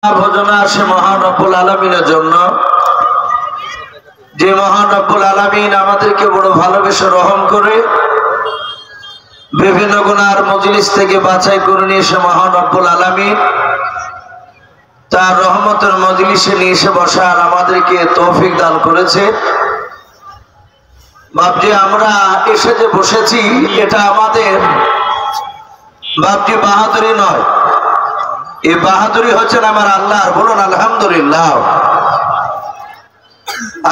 ভোজনা আসে মহান রব্বুল আলামিনের জন্য, যে মহান রব্বুল আলামিন আমাদেরকে বড় ভালোবেসে রহম করে বিভিন্ন গুনার মজলিস থেকে বাছাই করে নিয়ে এসে মহান রব্বুল আলামিন তার রহমতের মজলিসে নিয়ে এসে বসার আমাদেরকে তৌফিক দান করেছে। বাপজি, আমরা এসে যে বসেছি এটা আমাদের বাপজি বাহাদুরি নয়, এই বাহাদুরি হচ্ছেন আমার আল্লাহর। বলুন আলহামদুলিল্লাহ।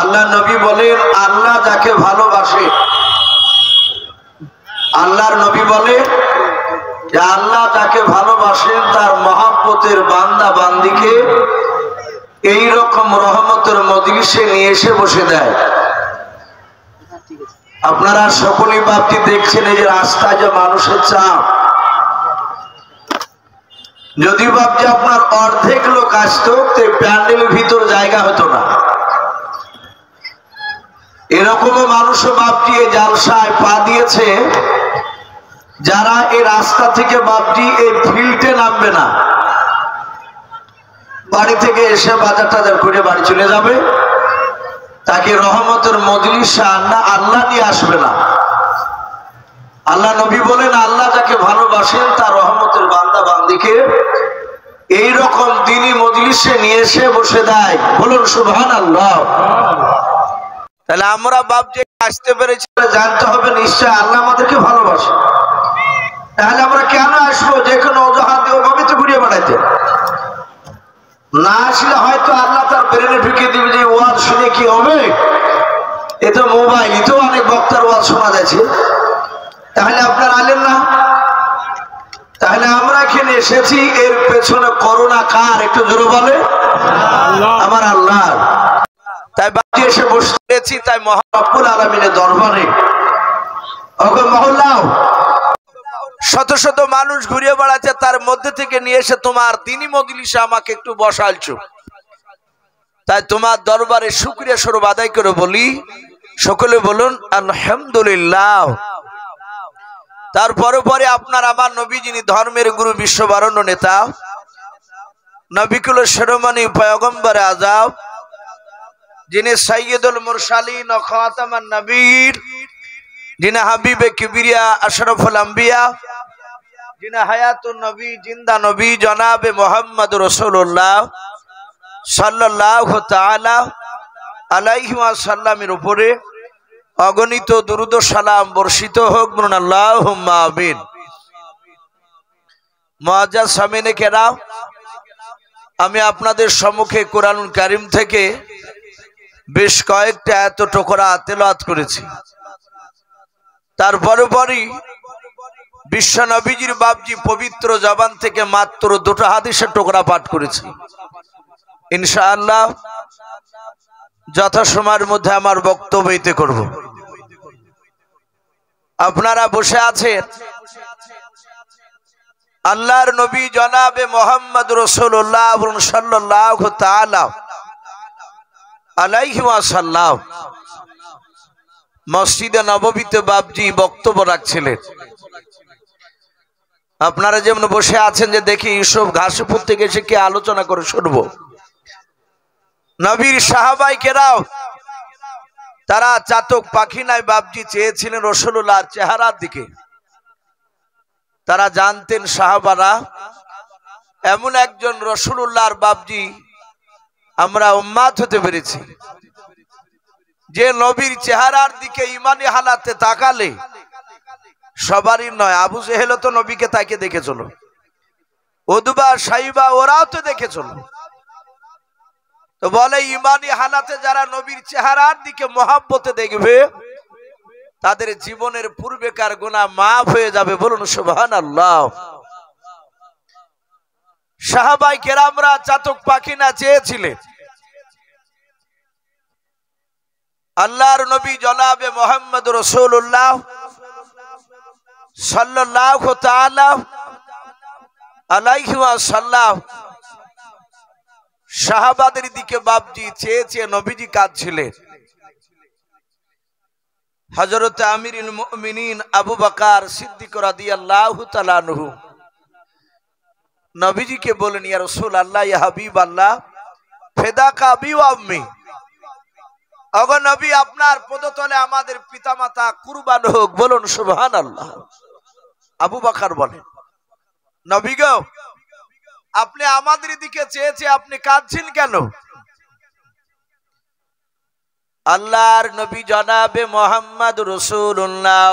আল্লাহ নবী বলেন, আল্লাহ যাকে ভালোবাসে, আল্লাহর নবী বলে যে আল্লাহ যাকে ভালোবাসেন তার মহব্বতের বান্দা বান্দিকে এই রকম রহমতের মজলিসে নিয়ে এসে বসে দেয়। আপনারা সকলেই বাপটি দেখছেন এই যে রাস্তায় যে মানুষের চাপ, যদি বাপজি আপনার অর্ধেক লোক আসতো তো প্যান্ডেলের ভিতর জায়গা হতো না। এরকমও মানুষও বাপজি এই জালসায় পা দিয়েছে যারা এই রাস্তা থেকে বাপজি এই ফিল্ডে নামবে না, বাড়ি থেকে এসে বাজার টাজার করে বাড়ি চলে যাবে, তাকে রহমতের মজলিসে আল্লাহ নিয়ে আসবে না। আল্লাহ নবী বলেন, আল্লাহ যাকে ভালোবাসেন তার রহমতের বান্দা বান্দিকে এইরকম দিনী মজলিসে নিয়ে এসে বসে দেয়। বলুন সুবহানাল্লাহ। তাহলে আমরা বাপ যে আসতে পেরেছি জানতে হবে নিশ্চয় আল্লাহ আমাদেরকে ভালোবাসে। তাহলে আমরা কেন আসবো? যে কোনো অজুহাত দিয়ে ওভাবে তো ঘুরিয়ে বেড়াইতে না আসলে হয়তো আল্লাহ তার ব্রেনে ঢুকিয়ে দিবে যে ওয়াজ শুনে কি হবে, এ তো মোবাইল, এতেও অনেক বক্তার ওয়াজ শোনা যাচ্ছে। তাহলে আপনারা আলেন না? তাহলে আমরা এখানে এসেছি, এর পেছনে করোনা কার? একটু জোরে বলে আমার আল্লাহ। তাই বাড়ি এসে বসেছি, তাই মহান রব্বুল আলামিনের দরবারে ওগো মহল্লাও শত শত মানুষ ঘুরিয়ে বেড়াচ্ছে, তার মধ্যে থেকে নিয়ে এসে তোমার দ্বীনি মজলিসে আমাকে একটু বসালছো। তাই তোমার দরবারে শুকরিয়া স্বরূপ আদায় করে বলি, সকলে বলুন আলহামদুলিল্লাহ। তারপরে পরে আপনার আমার নবী, যিনি ধর্মের গুরু, বিশ্ববরণ্য নেতা, নবিকুল শিরোমণি পয়গম্বর আযম, যিনি সাইয়্যিদুল মুরসালিন ও খাতামান নবীর, যিনি হাবিবে কিবরিয়া আশরাফুল আম্বিয়া, যিনি হায়াতুন নবী, জিন্দা নবী, জনাবে মুহাম্মদুর রাসূলুল্লাহ সাল্লাল্লাহু তাআলা আলাইহি ওয়াসাল্লামের উপরে অগণিত দুরূদ ও সালাম বর্ষিত হোক। বলুন আল্লাহুম্মা আমিন। মুআজ্জাজ সামিনে কেরাম, আমি আপনাদের সম্মুখে কোরআনুল কারীম থেকে বেশ কয়েকটা আয়াত টুকরা তেলাওয়াত করেছি। তারপরে পরই বিশ্ব নবীজির বাপজি পবিত্র জবান থেকে মাত্র দুটো হাদিসের টুকরা পাঠ করেছি। ইনশাআল্লাহ যথাসময়ের মধ্যে আমার বক্তব্য দিতে করব। আপনারা বসে আছেন, আল্লাহর নবী জনাবে মুহাম্মদ রাসূলুল্লাহ সাল্লাল্লাহু তাআলা আলাইহি ওয়াসাল্লাম মসজিদে নববীতে বাপজি বক্তব্য রাখছিলেন। আপনারা যেমন বসে আছেন যে দেখি ইউসুফ ঘাসপুর থেকে এসে কি আলোচনা করে শুনবো। নবীর সাহাবাই কেরাম তারা চাতক পাখি নাই বাপজি চেয়েছিলেন রাসূলুল্লাহর চেহারার দিকে। তারা জানতেন সাহাবারা এমন একজন রাসূলুল্লাহর বাপজি আমরা উম্মাত হতে পেরেছি, যে নবীর চেহারার দিকে ইমানি হালাতে তাকালে সবারই নয়, আবু জেহেল তো নবীকে তাকে দেখেছিল, উদবা সাইবা ওরাও তো দেখেছিল। তো বলে ইমানি হালাতে যারা নবীর চেহারার দিকে মহব্বতে দেখবে তাদের জীবনের পূর্বেকার গুনাহ মাফ হয়ে যাবে। বলুন সুবহানাল্লাহ। সাহাবাই কেরামরা চাতক পাখি না চেয়েছিলেন আল্লাহর নবী জনাবে মুহাম্মদ রাসূলুল্লাহ সাল্লাল্লাহু তাআলা আলাইহি ওয়াসাল্লাম সাহাবাদের দিকে বাপজি চেয়ে চেয়ে নবীজি কাঁদছিলেন। হযরত আমিরুল মুমিনিন আবু বকর সিদ্দিক রাদিয়াল্লাহু তাআলা আনহু নবীজিকে বলেন, ইয়া রাসূলুল্লাহ, ইয়া হাবিবাল্লাহ, ফিদাকা আবি ওয়া আম্মি, ওগো নবী, আপনার পদতলে আমাদের পিতামাতা কুরবান হোক। বলুন সুবহানাল্লাহ। আবু বকর বলেন, নবী গো, আপনি আমাদের দিকে চেয়েছে, আপনি কাঁদছেন কেন? আল্লাহর নবী জনাবে মুহাম্মদ রাসূলুল্লাহ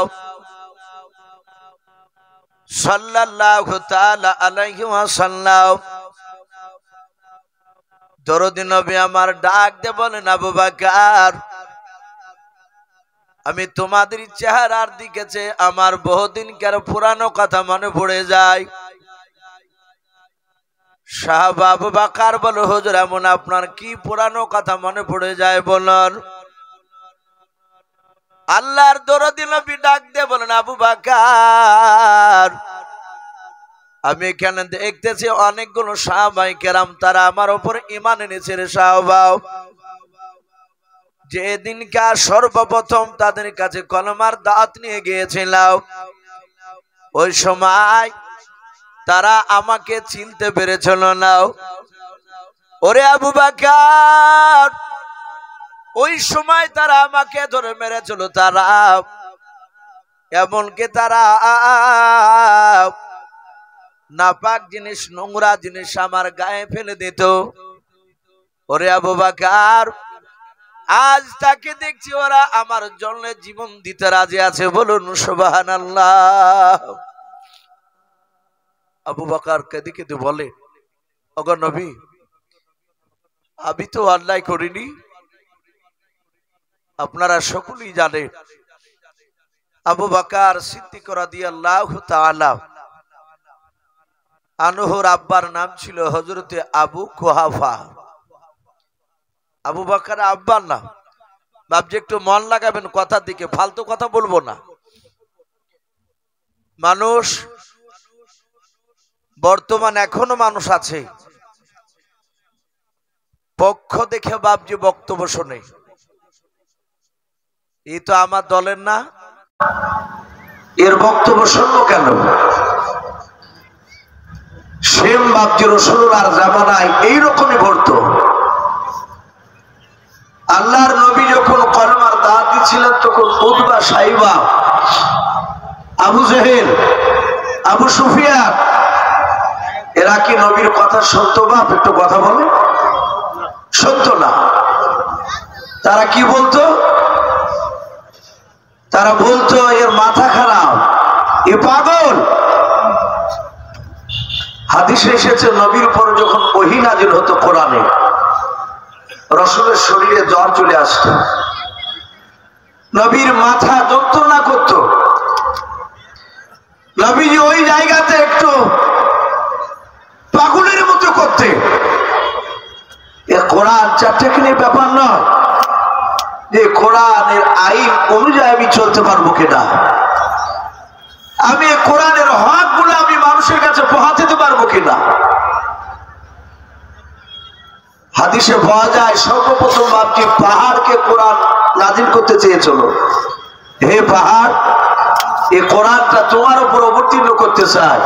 সাল্লাল্লাহু তাআলা আলাইহি ওয়াসাল্লাম দরদি নবী আমার ডাক দে বলেন, আবু বকর, আমি তোমাদের চেহারার দিকে চেয়ে আমার বহুদিনকার পুরানো কথা মনে পড়ে যায়। সাহাবা আবু বকর বলে, হুজুর, এমন আপনার কি পুরানো কথা মনে পড়ে যায় বলুন। আল্লাহর দরদি নবী ডাক দিয়ে বলেন, আবু বকর, আমি এখানে দেখতেছি অনেকগুলো সাহাবায়ে কেরাম তারা আমার উপর ঈমান এনেছে রে সাহাবা। যেদিনকার সর্বপ্রথম তাদের কাছে কলমার দাওয়াত নিয়ে গিয়েছিলাম, ওই সময় তারা আমাকে চিনতে পেরেছিল না। ওরে আবু বকর, ওই সময় তারা আমাকে ধরে মেরেছিল। তারা এমনকি তারা নাপাক জিনিস, নোংরা জিনিস আমার গায়ে ফেলে দিত। ওরে আবু বকর, আজ তাকে দেখছি ওরা আমার জন্য জীবন দিতে রাজি আছে। বলুন সুবহানাল্লাহ। আবু বকর কেঁদে কেঁদে বলে, ওগো নবী, আমি তো অন্যায় করিনি, আপনারা সকলেই জানেন। আবু বকর সিদ্দিক রাদিয়াল্লাহু তাআলা আনহুর আব্বার নাম ছিল হযরতে আবু কুহাফা। আবু বকর আব্বার নাম। বাপজি একটু মন লাগাবেন কথার দিকে, ফালতু কথা বলবো না। মানুষ বর্তমান এখনো মানুষ আছে পক্ষ দেখে বাপজি বক্তব্য শোনে। এই তো আমার দলের না, এর বক্তব্য শুনলো কেন? সেম বাপজি রাসূলুল্লাহর জামানায় এইরকমই ঘটতো। আল্লাহর নবী যখন কলমার দাওয়াত দিচ্ছিলেন, তখন উতবা, সাইবা, আবু জেহেল, আবু সুফিয়ান এরা কি নবীর কথা শুনতো? বাপ একটু কথা বলে, শুনতো না। তারা কি বলতো? তারা বলতো, এর মাথা খারাপ, এ পাগল। হাদিসে এসেছে, নবীর উপর যখন ওহী নাযিল হতো কোরআনে, রাসূলের শরীরে জ্বর চলে আসতো, নবীর মাথা যন্ত্রণা করত। নবীজি ওই জায়গাতে একটু পাগলের মতো করতে। এ কোরআন চারটেখানি ব্যাপার নয় যে কোরআনের আইন অনুযায়ী আমি চলতে পারবো কিনা, আমি কোরআনের হক গুলো আমি মানুষের কাছে পৌঁছে দিতে পারবো কিনা। হাদিসে পাওয়া যায়, সর্বপ্রথম বাপজি পাহাড়কে কোরআন নাজিল করতে চেয়েছিল। হে পাহাড়, এই কোরআনটা তোমার উপর অবতীর্ণ করতে চায়।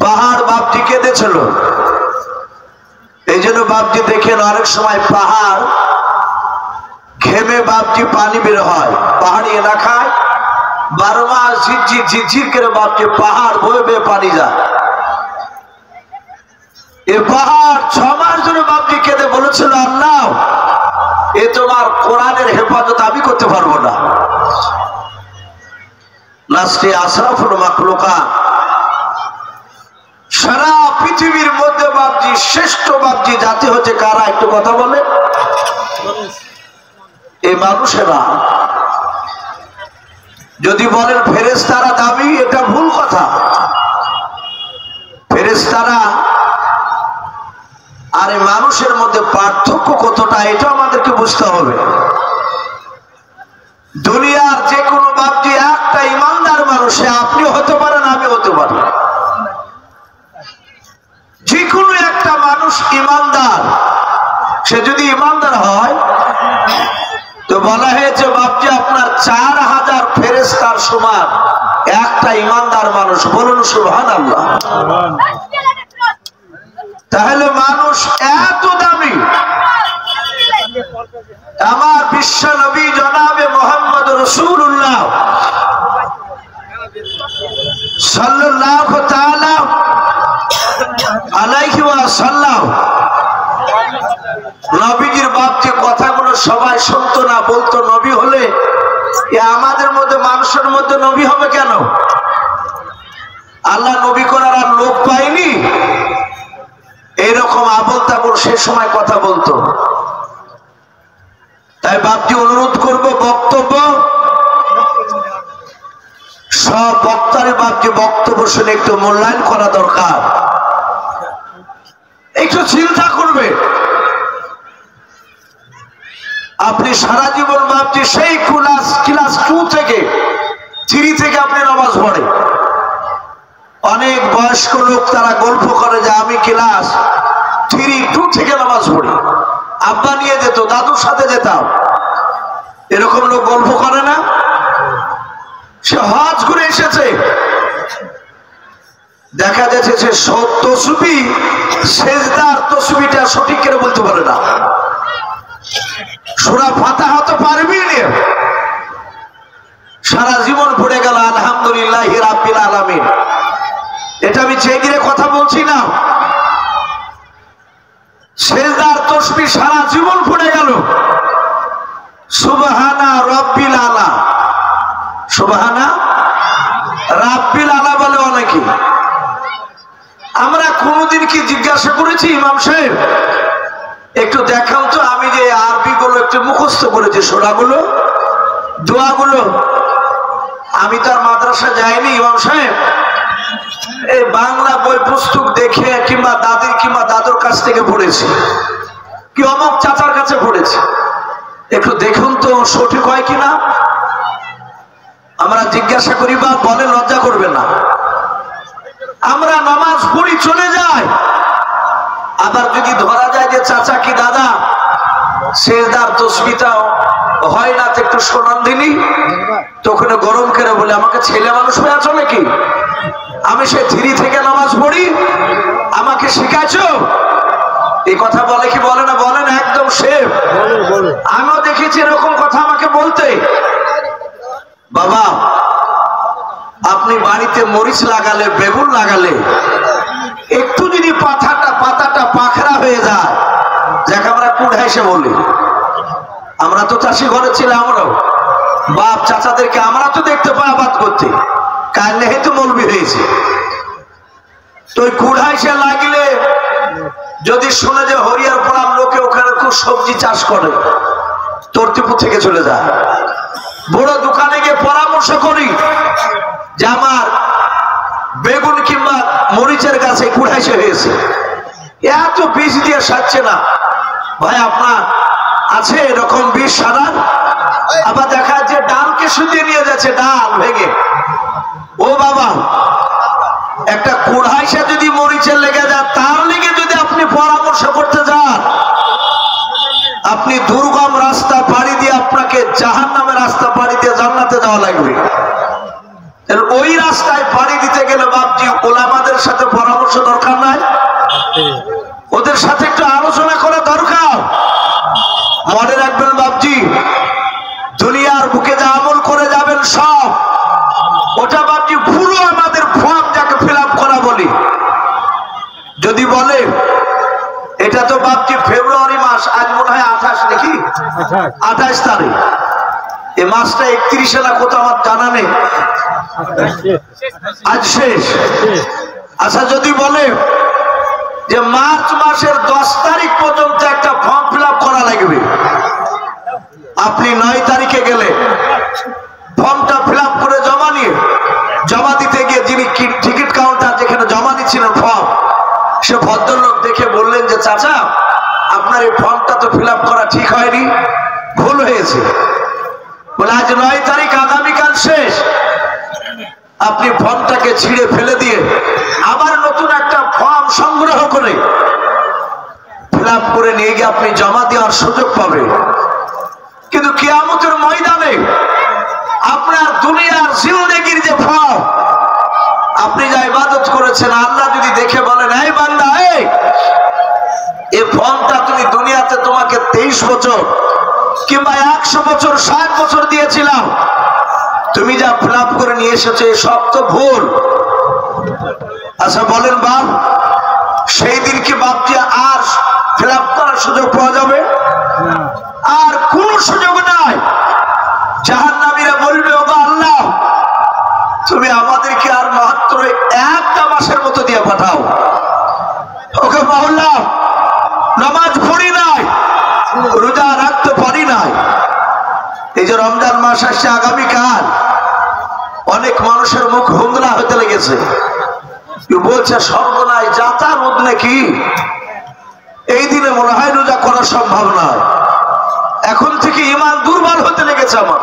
পাহাড় বাপজি কেঁদেছিল। এই জন্য বাপজি দেখেন, অনেক সময় পাহাড় ঘেমে বাপজি পানি বের হয়। পাহাড়ি এলাকায় 12 মাস ঝিরঝির ঝিরঝির করে বাপজি পাহাড় বয়ে বয়ে পানি যায়। এ পাহাড় 6 মাস ধরে বাপজি কেঁদে বলেছিল, আল্লাহ, এ তোমার কোরআনের হেফাজত আমি করতে পারবো না। লাস্টে আশরাফুল মাখলুকাত, সারা পৃথিবীর মধ্যে বাপজি শ্রেষ্ঠ বাপজি জাতি হচ্ছে কারা? একটু কথা বলে। এই মানুষেরা। যদি বলেন ফেরেশতারা দামি, এটা ভুল কথা। ফেরেশতারা আর এই মানুষের মধ্যে পার্থক্য কতটা, এটা আমাদেরকে বুঝতে হবে। দুনিয়ার যে কোনো বাপজি একটা ইমানদার মানুষ, আপনিও হতে পারেন, আমি হতে পারি। যে কোনো একটা মানুষ ইমানদার, সে যদি ইমানদার হয় তো বলা হয়েছে বাপজি আপনার 4000 ফেরেশতার সমান একটা ইমানদার মানুষ। মানুষ, বলুন সুবহানাল্লাহ। তাহলে মানুষ এত দামি, আমার বিশ্ব নবী জনাবে মুহাম্মদ রাসূলুল্লাহ সাল্লাল্লাহু তাআলা আলাইহি ওয়াসাল্লাম নবীজির বাপ যে কথাগুলো সবাই শুনতো না, বলতো নবী হলে আমাদের মধ্যে মানুষের মধ্যে নবী হবে কেন? আল্লাহ নবী করার আর লোক পায়নি, এইরকম আবল তাবল সে সময় কথা বলতো। তাই বাপজি অনুরোধ করব, বক্তব্য সব বক্তারে বাপজি বক্তব্য শুনে একটু মূল্যায়ন করা দরকার, একটু চিন্তা করবে। আপনি সারা জীবন বাপজি সেই ক্লাস 2 থেকে 3 থেকে আপনি নামাজ পড়ে। অনেক বয়স্ক লোক তারা গল্প করে যে আমি ক্লাস 3-2 থেকে নামাজ পড়ি, আব্বা নিয়ে যেত, দাদুর সাথে যেতাম। এরকম লোক গল্প করে না? সে হজ করে এসেছে, দেখা যাচ্ছে সে তসবি সেজদার তসবিটা সঠিক করে বলতে পারে না, সূরা ফাতিহা তো পারবেই না, সারা জীবন পড়ে গেল আলহামদুলিল্লাহি রাব্বিল আলামিন। এটা আমি চেয়ে কথা বলছি না, সেজদার তসবিহ সারা জীবন পড়ে গেল, সুবহানা রাব্বিল আলা, সুবহানা রাব্বিল আলা বলে অনেকে। আমরা কোনদিন কি জিজ্ঞাসা করেছি ইমাম সাহেব একটু দেখাও তো, আমি যে আরবি গুলো একটু মুখস্থ করেছি, সূরাগুলো দোয়াগুলো, আমি তার মাদ্রাসা যাইনি ইমাম সাহেব, এই বাংলা বই পুস্তক দেখে কিংবা দাদির কিংবা দাদুর কাছ থেকে পড়েছি, কি অমুক চাচার কাছে পড়েছি, একটু দেখুন তো সঠিক হয় কিনা। আমরা জিজ্ঞাসা করি বা বলে লজ্জা করবে না। আমরা নামাজ পড়ি চলে যাই, আবার যদি ধরা যায় যে চাচা কি দাদা সেজদার তসবিহটা হয় না, একটু শোনান দিনি, তখন গরম করে বলে আমাকে ছেলে মানুষ হয়ে আছো নাকি? আমি সে 3 থেকে নামাজ পড়ি, আমাকে শিখাইছো? এই কথা বলে কি বলে না? বলেন একদম সেফ। আমিও দেখেছি এরকম কথা আমাকে বলতে। বাবা আপনি বাড়িতে মরিচ লাগালে, বেগুন লাগালে, একটু যদি পাতাটা পাখরা হয়ে যায়, যাকে আমরা কুড়াইসে বলি, আমরা তো চাষি ঘরে ছিলাম, আমরাও বাপ চাচাদেরকে আমরা তো দেখতে পাই আবাদ করতে, কারণে হেতু মৌলবি হয়েছে। তো ওই কুড়াইসে লাগলে যদি শুনে যে হরিয়ার পড়ার লোকে ওখানে খুব সবজি চাষ করে, তর্তিপুর থেকে চলে যায়। বড় দোকানে গিয়ে পরামর্শ করি যে আমার বেগুন কিংবা মরিচের গাছে কুড়াইসে হয়েছে, এত বীজ দিয়ে সারছে না, ভাই আপনার আছে এরকম বীজ সারার? আবার দেখা যাচ্ছে ডালকে শুকিয়ে নিয়ে যাচ্ছে, ডাল ভেঙে। ও বাবা, একটা কুড়াইসে যদি মরিচের লেগে যায়, তার লেগে যদি আপনি পরামর্শ করতে যান, আপনি দুর্গম রাস্তা পাড়ি দিয়ে আপনাকে জাহান্নামের রাস্তা পাড়ি দিয়ে জান্নাতে যাওয়া লাগবে। ওই রাস্তায় পাড়ি দিতে গেলে বাপজি ওলামাদের সাথে পরামর্শ দরকার নাই? ওদের সাথে একটু আলোচনা করা দরকার। মনে রাখবেন বাপজি, দুনিয়ার বুকে যা আমল করে যাবেন সব, ওটা বাপজি পুরো আমাদের ফর্ম যাকে ফিল আপ করা বলি। যদি বলে এটা তো বাপজি ফেব্রুয়ারি মাস, আজ মনে হয় 28 নাকি 28 তারিখ, এই মাসটা 31 না কোথাও আমার জানা নেই, আজ শেষ। আচ্ছা যদি বলে যে মার্চ মাসের 10 তারিখ পর্যন্ত একটা ফর্ম ফিল আপ করা লাগবে, আপনি 9 তারিখে গেলে ফর্মটা ফিল আপ করে জমা দিতে গিয়ে যিনি টিকিট কাউন্টার যেখানে জমা দিচ্ছিলেন ফর্ম, সে ভদ্রলোক দেখে বললেন যে চাচা আপনার এই ফর্মটা তো ফিল আপ করা ঠিক হয়নি, ভুল হয়েছে। বলে আজ 9 তারিখ, আগামীকাল শেষ। আপনি ফর্মটাকে ছিঁড়ে ফেলে দিয়ে আবার নতুন একটা ফর্ম সংগ্রহ করে ফিল আপ করে নিয়ে গিয়ে আপনি জমা দেওয়ার সুযোগ পাবেন। কিন্তু কিয়ামতের ময়দানে আপনার দুনিয়ার জিন্দেগির যে ফর্ম, করেছেন। আল্লাহ যদি দেখে বলেন, এই বান্দা, এই ফোনটা তুমি দুনিয়াতে তোমাকে 23 বছর কিংবা 100 বছর 60 বছর দিয়েছিলাম, তুমি যা ফিল আপ করে নিয়ে এসেছো সব তো ভুল। আচ্ছা বলেন বাপ, সেই দিন কি বাপটি আর ফিল আপ করার সুযোগ পাওয়া যাবে? আর কোন সুযোগ নাই। জাহান্নামীরা বলবে, ওগো আল্লাহ, তুমি আমাদেরকে আর মাত্র একটা মাসের মতো দিয়ে পাঠাও। ওকে মাওলা, নামাজ পড়ি নাই, রোজা রাখতে পারি নাই। এই যে রমজান মাস আসছে আগামীকাল, অনেক মানুষের মুখ হুন্দলা হতে লেগেছে। বলছে সর্বনাশ, যাতা রোদ নাকি, এই দিনে মনে হয় রোজা করা সম্ভব নয়। এখন থেকে ইমান দুর্বল হতে লেগেছে আমার।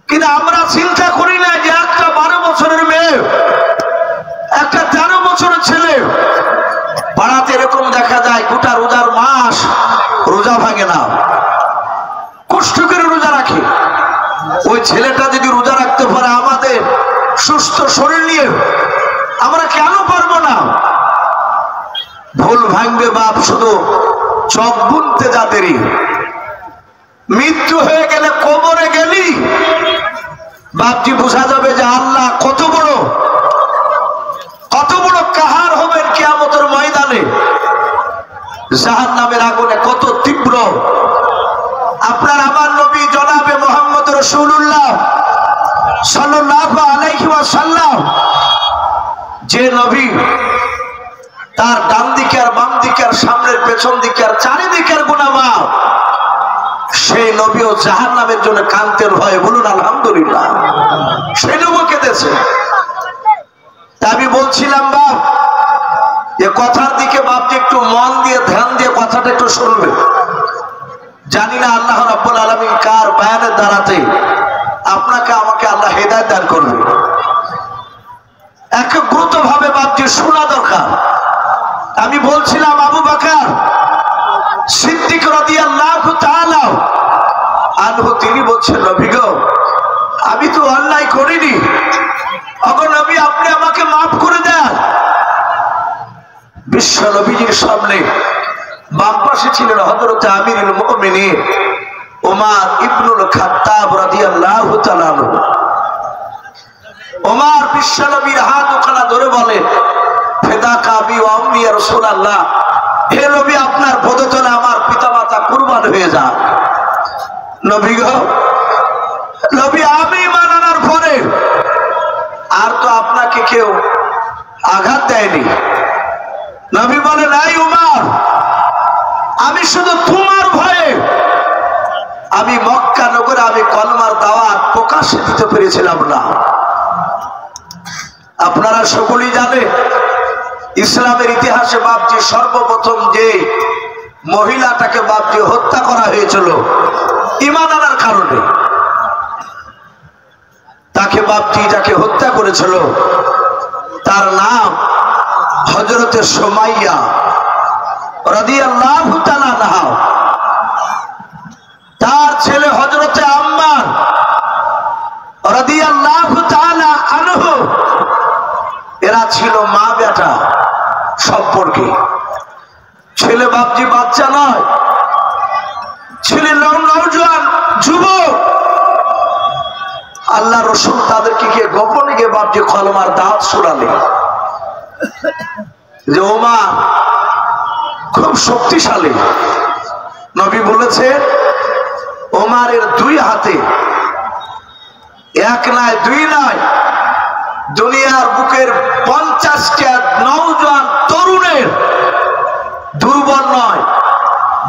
কিন্তু আমরা চিন্তা করি না যে একটা 12 বছরের মেয়ে, একটা 13 বছরের ছেলে পাড়াতে এরকম দেখা যায় গোটা রোজার মাস রোজা ভাঙে না, কষ্ট করে রোজা রাখে। ওই ছেলেটা যদি রোজা রাখতে পারে আমাদের সুস্থ শরীর নিয়ে, আমরা কেন পারবো না? ভুল ভাঙবে বাপ শুধু চোখ বুনতে যা দেরি। মৃত্যু হয়ে গেলে কবরে গেলি বাপজি বোঝা যাবে যে আল্লাহ কত বড় কাহার হবেন কিয়ামতের ময়দানে। জাহান্নামের আগুনে কত তীব্র। আপনার আমার নবী জনাবে মুহাম্মদ রাসূলুল্লাহ সাল্লাল্লাহু আলাইহি ওয়াসাল্লাম, যে নবী তার ডান দিকে আর বাম দিকে আর সামনের পেছন দিকে আর চারিদিকের গুনাহগার, সেই নবীও জাহান্নামের জন্য কাঁদতেন ভয়ে। বলুন আলহামদুলিল্লাহ। সেই নবী কেঁদেছে। আমি বলছিলাম বাপ, যে কথার দিকে বাপকে একটু মন দিয়ে ধ্যান দিয়ে কথাটা একটু শুনবে। জানি না আল্লাহ রাব্বুল আলামিন কার বয়ানের দ্বারাতে আপনাকে আমাকে আল্লাহ হেদায়েত দান করবে। একগ্রত ভাবে বাপকে শোনা দরকার। আমি বলছিলাম আবু বকর সিদ্দিক রাদিয়াল্লাহু তাআলা আনহু, তিনি বলছেন, নবী গো, আমি তো অন্যায় করিনি, ওগো নবী, আপনি আমাকে মাফ করে দেন। বিশ্ব নবীজির সামনে বাম পাশে ছিলেন হযরত আমিরুল মুমিনিন ওমর ইবনুল খাত্তাব রাদিয়াল্লাহু তাআলা আনহু। ওমর বিশ্ব নবীর হাত ওখানে ধরে বলেন, ফিদাকা আবি ওয়া উম্মি ইয়া রাসূলুল্লাহ, হে নবী, আপনার পদতলে আমার পিতামাতা কুরবান হয়ে যান। নবী গো, নবী, আমি ঈমান আনার পরে আর তো আপনাকে কেউ আঘাত দেয়নি। নবী বলেন, এই উমর, আমি শুধু তোমার ভয়ে আমি মক্কা নগরে আমি কলমার দাওয়াত প্রকাশ্যে দিতে পেরেছিলাম না। আপনারা সকলেই জানেন ইসলামের ইতিহাসে বাপজি সর্বপ্রথম যে মহিলাটাকে বাপজি হত্যা করা হয়েছিল ঈমান আনার কারণে, তাকে বাপজি যাকে হত্যা করেছিল তার নাম হযরতে সুমাইয়া রাদিয়াল্লাহু তাআলা আনহা। তার ছেলে হযরতে আম্মার রাদিয়াল্লাহু তাআলা আনহু, এরা ছিল মা বেটা সম্পর্কে। ছেলে বাপজি বাচ্চা নয়, ছেলে নওজোয়ান যুবক। আল্লাহ রাসূল তাদেরকে গিয়ে গোপনে গিয়ে বাপজি কলমার দাওয়াত শোনালেন যে ওমর খুব শক্তিশালী। নবী বলেছেন, ওমরের 2 হাতে, 1 নয় 2 নয়, দুনিয়ার বুকের 50টা নওজোয়ান তরুণের, দুর্বল নয়,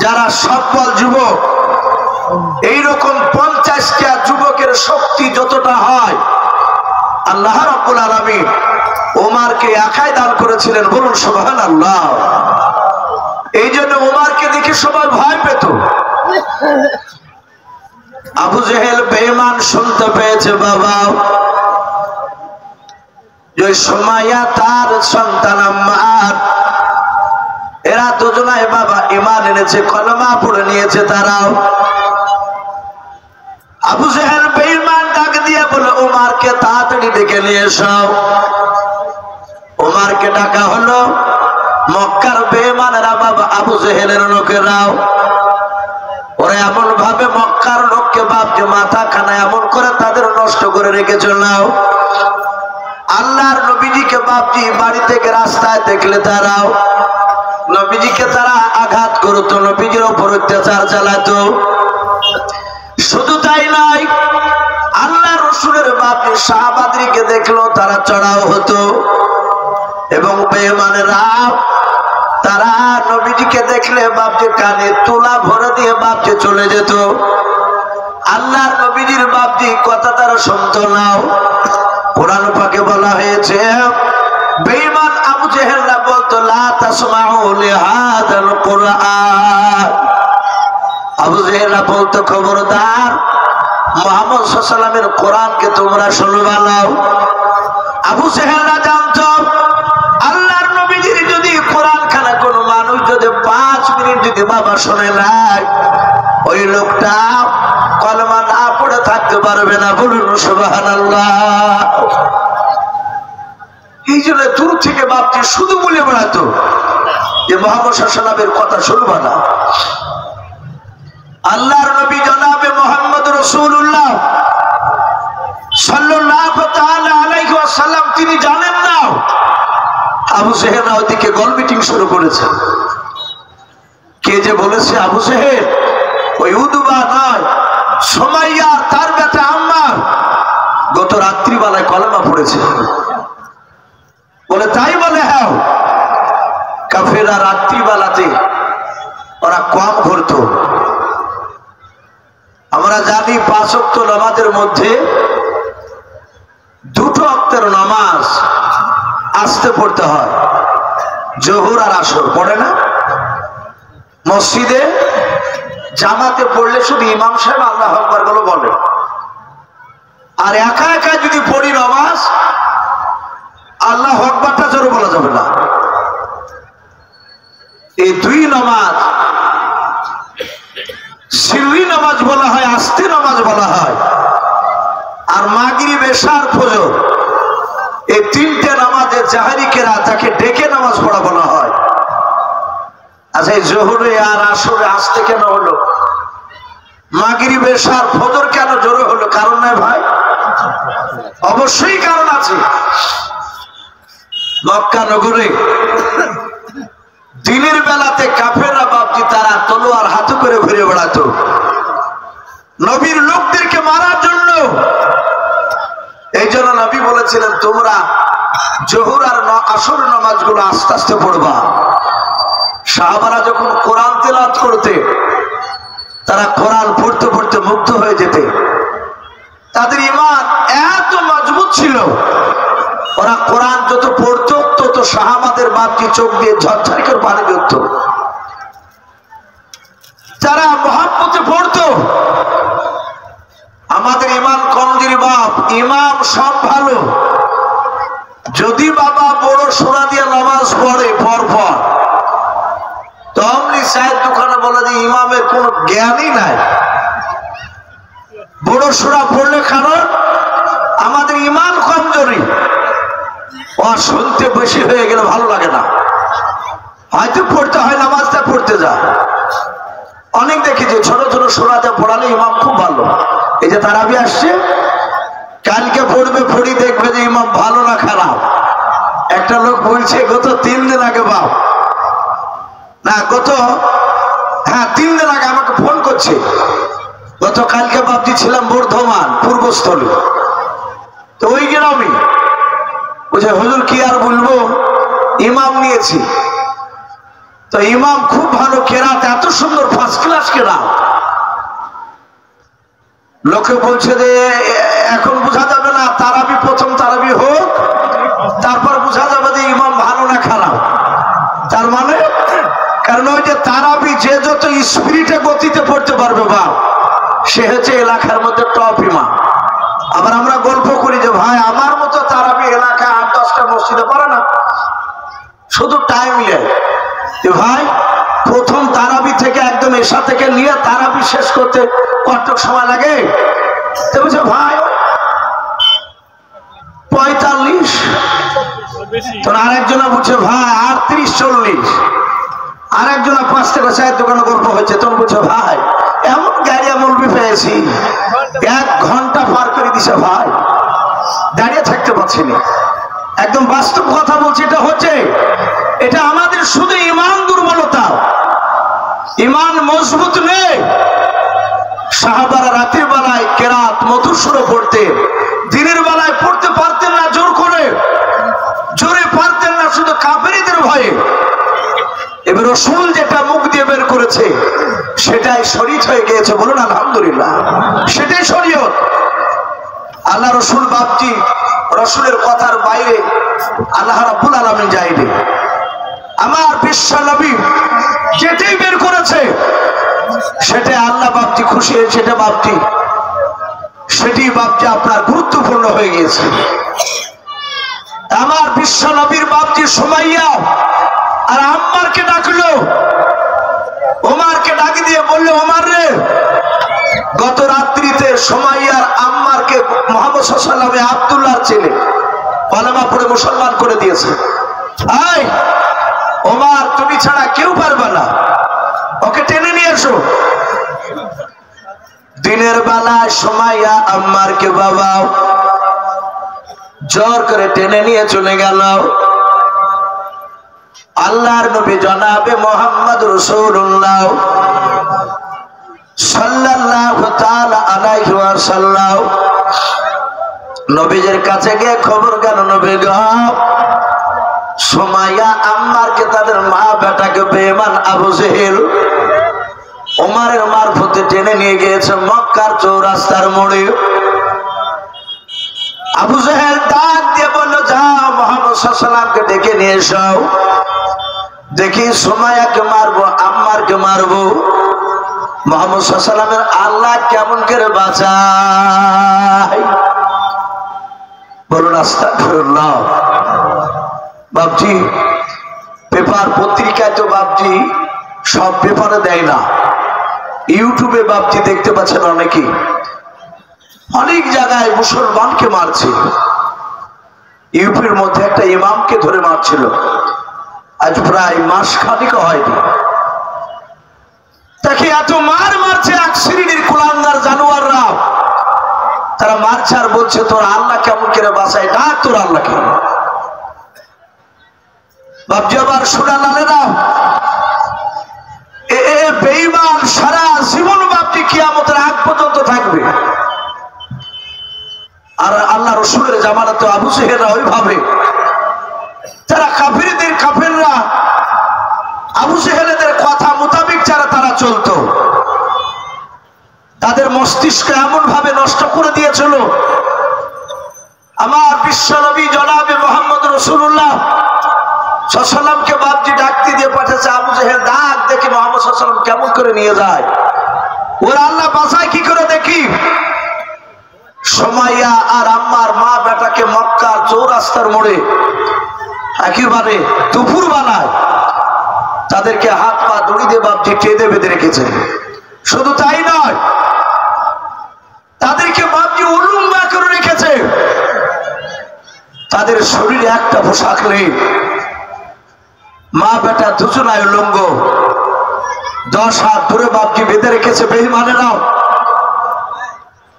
যারা সফল যুবক, এইরকম 50টা যুবকের শক্তি যতটা হয় আল্লাহ রাব্বুল আলামিন ওমরকে একাই দান করেছিলেন। বলুন সুবহানাল্লাহ। এই জন্য ওমরকে দেখে সবাই ভয় পেত। আবু জেহেল বেঈমান শুনতে পেয়েছে বাবা যে সুমাইয়া তার সন্তান আম্মার, এরা দুজনাই বাবা ঈমান এনেছে, কলমা পড়ে নিয়েছে তারাও। আবু জেহেল বেঈমান ডাক দিয়ে বলে, ওমরকে তাড়াতাড়ি ডেকে নিয়ে এসো। ওমরকে ডাকা হলো। মক্কার বেঈমানেরা বাবা আবু জেহেলের লোকেরাও ওরা এমন ভাবে মক্কার লোককে বাপকে মাথা খানা এমন করে তাদের নষ্ট করে রেখেছিল। নাও আল্লাহর নবীজিকে বাপজি বাড়ি থেকে রাস্তায় দেখলে তারাও নবীজিকে তারা আঘাত করতো, নবীজির উপর অত্যাচার চালাতো। শুধু তাই নয়, আল্লাহ রসুলের বাপজি সাহাবাদেরকে দেখলো তারা চড়াও হতো এবং বেঈমানেরা তারা নবীজিকে দেখলে বাপজি কানে তুলা ভরে দিয়ে বাপজি চলে যেত। আল্লাহর নবীজির বাপজি কথা তারা শুনতো না। কোরআন পাকে বলা হয়েছে বেঈমান আবু জেহেলরা বলতো লা তাসমাউ লিহাদাল কুরআন। আবু জেহেলরা বলতো খবরদার মুহাম্মদ সাল্লাল্লাহু আলাইহি ওয়াসাল্লামের কোরআনকে তোমরা শুনবা না। আবু জেহেলরা জানতো আল্লাহর নবীজির যদি কোরআন খানা কোনো মানুষ যদি 5 মিনিট যদি বাবা শুনে নাই, ওই লোকটা কলমা না পড়ে থাকতে পারবে না। বলুন সুবহানাল্লাহ। এই জন্য দূর থেকে বাপটি শুধু বলে বেড়াতো যে মুহাম্মদ সাল্লাল্লাহু আলাইহি ওয়াসাল্লামের কথা শুনবা না। আল্লাহর নবী জনাবে মুহাম্মদ রাসূলুল্লাহ সাল্লাল্লাহু তাআলা আলাইহি ওয়াসাল্লাম তিনি জানেন না আবু জেহেল ওদিকে গোল মিটিং শুরু করেছে। কে যে বলেছে আবু জেহেল ওই উদবা নয়, সুমাইয়া তার বেটা আম্মার গত রাত্রিবেলায় কলেমা পড়েছে বলে। তাই বলে হ্যাঁ, কাফেররা রাত্রিবেলাতে ওরা কম ঘুরতো। আমরা জানি 5 ওয়াক্ত নামাজের মধ্যে 2 ওয়াক্তের নামাজ আস্তে পড়তে হয়, জোহর আর আসর পড়ে না। মসজিদে জামাতে পড়লে শুধু ইমাম সাহেব আল্লাহু আকবার বলে বলে, আর একা একা যদি পড়ি নামাজ আল্লাহু আকবারটা জোরে বলা যাবে না। এই 2 নামাজ সিররি নামাজ বলা হয়, আস্তে নামাজ বলা হয়। আর মাগরিব এশার ফজর এই 3টে নামাজে জাহরি কেরাত তাকে ডেকে নামাজ পড়া বলা হয়। আচ্ছা এই জোহরে আর আসরে আস্তে কেন হলো, মাগরিব এশার ফজর কেন জোরে হলো? কারণ নাই ভাই, অবশ্যই কারণ আছে। মক্কা নগরে দিনের বেলাতে কাফেররা বাপজি তারা তলোয়ার হাতে করে ঘুরে বেড়াতো নবীর লোকদেরকে মারার জন্য। এই জন্য নবী বলেছিলেন তোমরা জোহর আর আসর নামাজগুলো আস্তে আস্তে পড়বা। সাহাবারা যখন কোরআন তেলাওয়াত করতে তারা কোরআন পড়তে পড়তে মুগ্ধ হয়ে যেতে। তাদের ঈমান এত মজবুত ছিল, ওরা কোরআন যত পড়তো তত সাহাবাদের বাপজি চোখ দিয়ে ঝরঝর করে পানি বেরোত। যারা মুহাব্বতে পড়তো। আমাদের ঈমান কমজোরি বাপ, ইমাম সব ভালো, যদি বাবা বড় সূরা দিয়ে নামাজ পড়ে পরপর তো অমনি সাহেব দোকানে বলে যে ইমামের কোনো জ্ঞানই নাই। বড় সূরা পড়লে কারণ আমাদের ঈমান কমজোরি, ও শুনতে বেশি হয়ে গেলে ভালো লাগে না, হয়তো পড়তে হয় নামাজটা পড়তে যায়। অনেক দেখেছি ছোট ছোট সূরাতে পড়ালে ইমাম খুব ভালো। এই যে তারাবি আসছে কালকে পড়বে, পড়ি দেখবে যে ইমাম ভালো না খারাপ। একটা লোক বলছে গত 3 দিন আগে বাপ না গত 3 দিন আগে আমাকে ফোন করছে, গত কালকে বাপজি ছিলাম বর্ধমান পূর্বস্থলী, তো ওই গ্রামে বলছে হুজুর কি আর বলবো ইমাম নিয়েছি, তো ইমাম খুব ভালো কেরাত, এত সুন্দর ফার্স্ট ক্লাস কেরাত। লোকে বলছে যে এখন বোঝা যাবে না, তারাবি প্রথম তারাবি হোক তারপর বোঝা যাবে যে ইমাম ভালো না খারাপ। তার মানে কারণ ওই যে তারাবি যে যত স্পিরিটে গতিতে পড়তে পারবে বাপ সে হচ্ছে এলাকার মধ্যে টপ ইমাম। আবার আমরা গল্প করি যে ভাই আমার মতো তারাবি এলাকায় 8-10টা মসজিদে পড়ে না, শুধু টাইম নেয়। ভাই প্রথম তারাবি থেকে একদম এশা থেকে নিয়ে তারাবি শেষ করতে কত সময় লাগে? তো বলছে ভাই 45 তখন আরেকজনা বুঝছে ভাই 38-40, আরেকজনা 5 টাকা চায়ের দোকানে গল্প হয়েছে, তখন বুঝছে ভাই এমন গাড়ি মৌলবি পেয়েছি 1 ঘন্টা পার করে দিছে ভাই, দাঁড়িয়ে থাকতে পারছি না। একদম বাস্তব কথা বলছি, এটা হচ্ছে, এটা আমাদের শুধু ইমান দুর্বলতা, ইমান মজবুত নেই। সাহাবারা রাতের বেলায় কেরাত মধুসূর পড়তে, দিনের বেলায় পড়তে পারতেন না, জোর করে জোরে পারতেন না, শুধু কাফেরদের ভয়ে। এবার রাসূল যেটা মুখ দিয়ে বের করেছে সেটাই শরীয়ত হয়ে গিয়েছে, বলুন আলহামদুলিল্লাহ, সেটাই শরীয়ত। আল্লাহ রাসূল বাপজি রাসূলের কথার বাইরে আল্লাহ রাব্বুল আলামিন যায়নি। আমার বিশ্ব নবী যেটাই বের করেছে সেটাই আল্লাহ বাপজি খুশি হয়েছে, সেটা বাপজি সেটি বাপজি আপনার গুরুত্বপূর্ণ হয়ে গিয়েছে। আমার বিশ্ব নবীর বাপজি সুমাইয়া আর আম্মারকে ডাকলো, ওমরকে ডাক দিয়ে বললো, ওমর রে, গত রাত্রিতে সুমাইয়ার আম্মারকে মুহাম্মদ সাল্লাল্লাহু আলাইহি ওয়াসাল্লাম আব্দুল্লাহর ছেলে কলেমা পড়ে মুসলমান করে দিয়েছে। এই ওমর, তুমি ছাড়া কেউ পারবে না, ওকে টেনে নিয়ে এসো। দিনের বেলায় সুমাইয়া আম্মারকে বাবা জোর করে টেনে নিয়ে চলে গেল। আল্লাহর নবী জনাবে মুহাম্মদ রাসূলুল্লাহ সাল্লাল্লাহু তাআলা আলাইহি ওয়াসাল্লাম নবীর কাছে গিয়ে খবর গেল, নবী গো, সুমাইয়া আম্মারকে তাদের মা বেটাকে বেঈমান আবু জেহেল ওমরের মারফতে টেনে নিয়ে গিয়েছে মক্কার চৌরাস্তার মোড়ে। আবু জেহেল ডাক দিয়ে বলল, যাও মুহাম্মদ সাল্লাল্লাহু আলাইহি ওয়াসাল্লামকে ডেকে নিয়ে এসো, দেখি সুমাইয়াকে মারবো আম্মারকে মারবো, মুহাম্মদ সাল্লাল্লাহু আলাইহি ওয়াসাল্লামের আল্লাহ কেমন করে বাঁচায়। বলুন আস্তাগফিরুল্লাহ। বাপজি পেপার পত্রিকায় তো বাপজি সব পেপারে দেয় না, ইউটিউবে বাপজি দেখতে পাচ্ছেন অনেকেই অনেক জায়গায় মুসলমানকে মারছে। ইউপির মধ্যে একটা ইমামকে ধরে মারছিল, আজ প্রায় মাস খানিক হয়নি। তাকে এত মারছে এক শ্রেণীর কুলাঙ্গার জানোয়াররা, তারা মারছে আর বলছে তোর আল্লাহ কেমন করে বাঁচায়, ডাক তোর আল্লাহকে। বাপজি আবার শোনা লালেরা, বেঈমান সারা জীবন বাপজি কিয়ামতের আগ পর্যন্ত থাকবে। আর আল্লাহ রাসূলের জামানাতে আবু জেহেলরা ওইভাবে, যারা কাফেররা আবু জেহেলদের কথা মোতাবেক যারা তারা চলতো, তাদের মস্তিষ্ক এমন ভাবে নষ্ট করে দিয়েছিল। আমার বিশ্ব নবী জনাবে মুহাম্মদ রাসূলুল্লাহ সাল্লাল্লাহু আলাইহি ওয়াসাল্লামকে বাপজি ডাকতে দিয়ে পাঠাচ্ছে, আবু জেহেল ডাক দেখি মুহাম্মদ সাল্লাল্লাহু আলাইহি ওয়াসাল্লাম কেমন করে নিয়ে যায়, ওরা আল্লাহ বাঁচায় কি করে দেখি। সুমাইয়া আর আম্মার মা বেটাকে মক্কার চৌরাস্তার মোড়ে একেবারে দুপুর বানায় তাদেরকে হাত পা দড়ি দিয়ে বাপজি টেনে বেঁধে রেখেছে। শুধু তাই নয়, তাদেরকে বাপজি উলঙ্গ করে রেখেছে, তাদের শরীরে একটা পোশাক নেই, মা বেটা দুজনায় উলঙ্গ, 10 হাত ধরে বাপজি বেঁধে রেখেছে বেঈমানেরাও।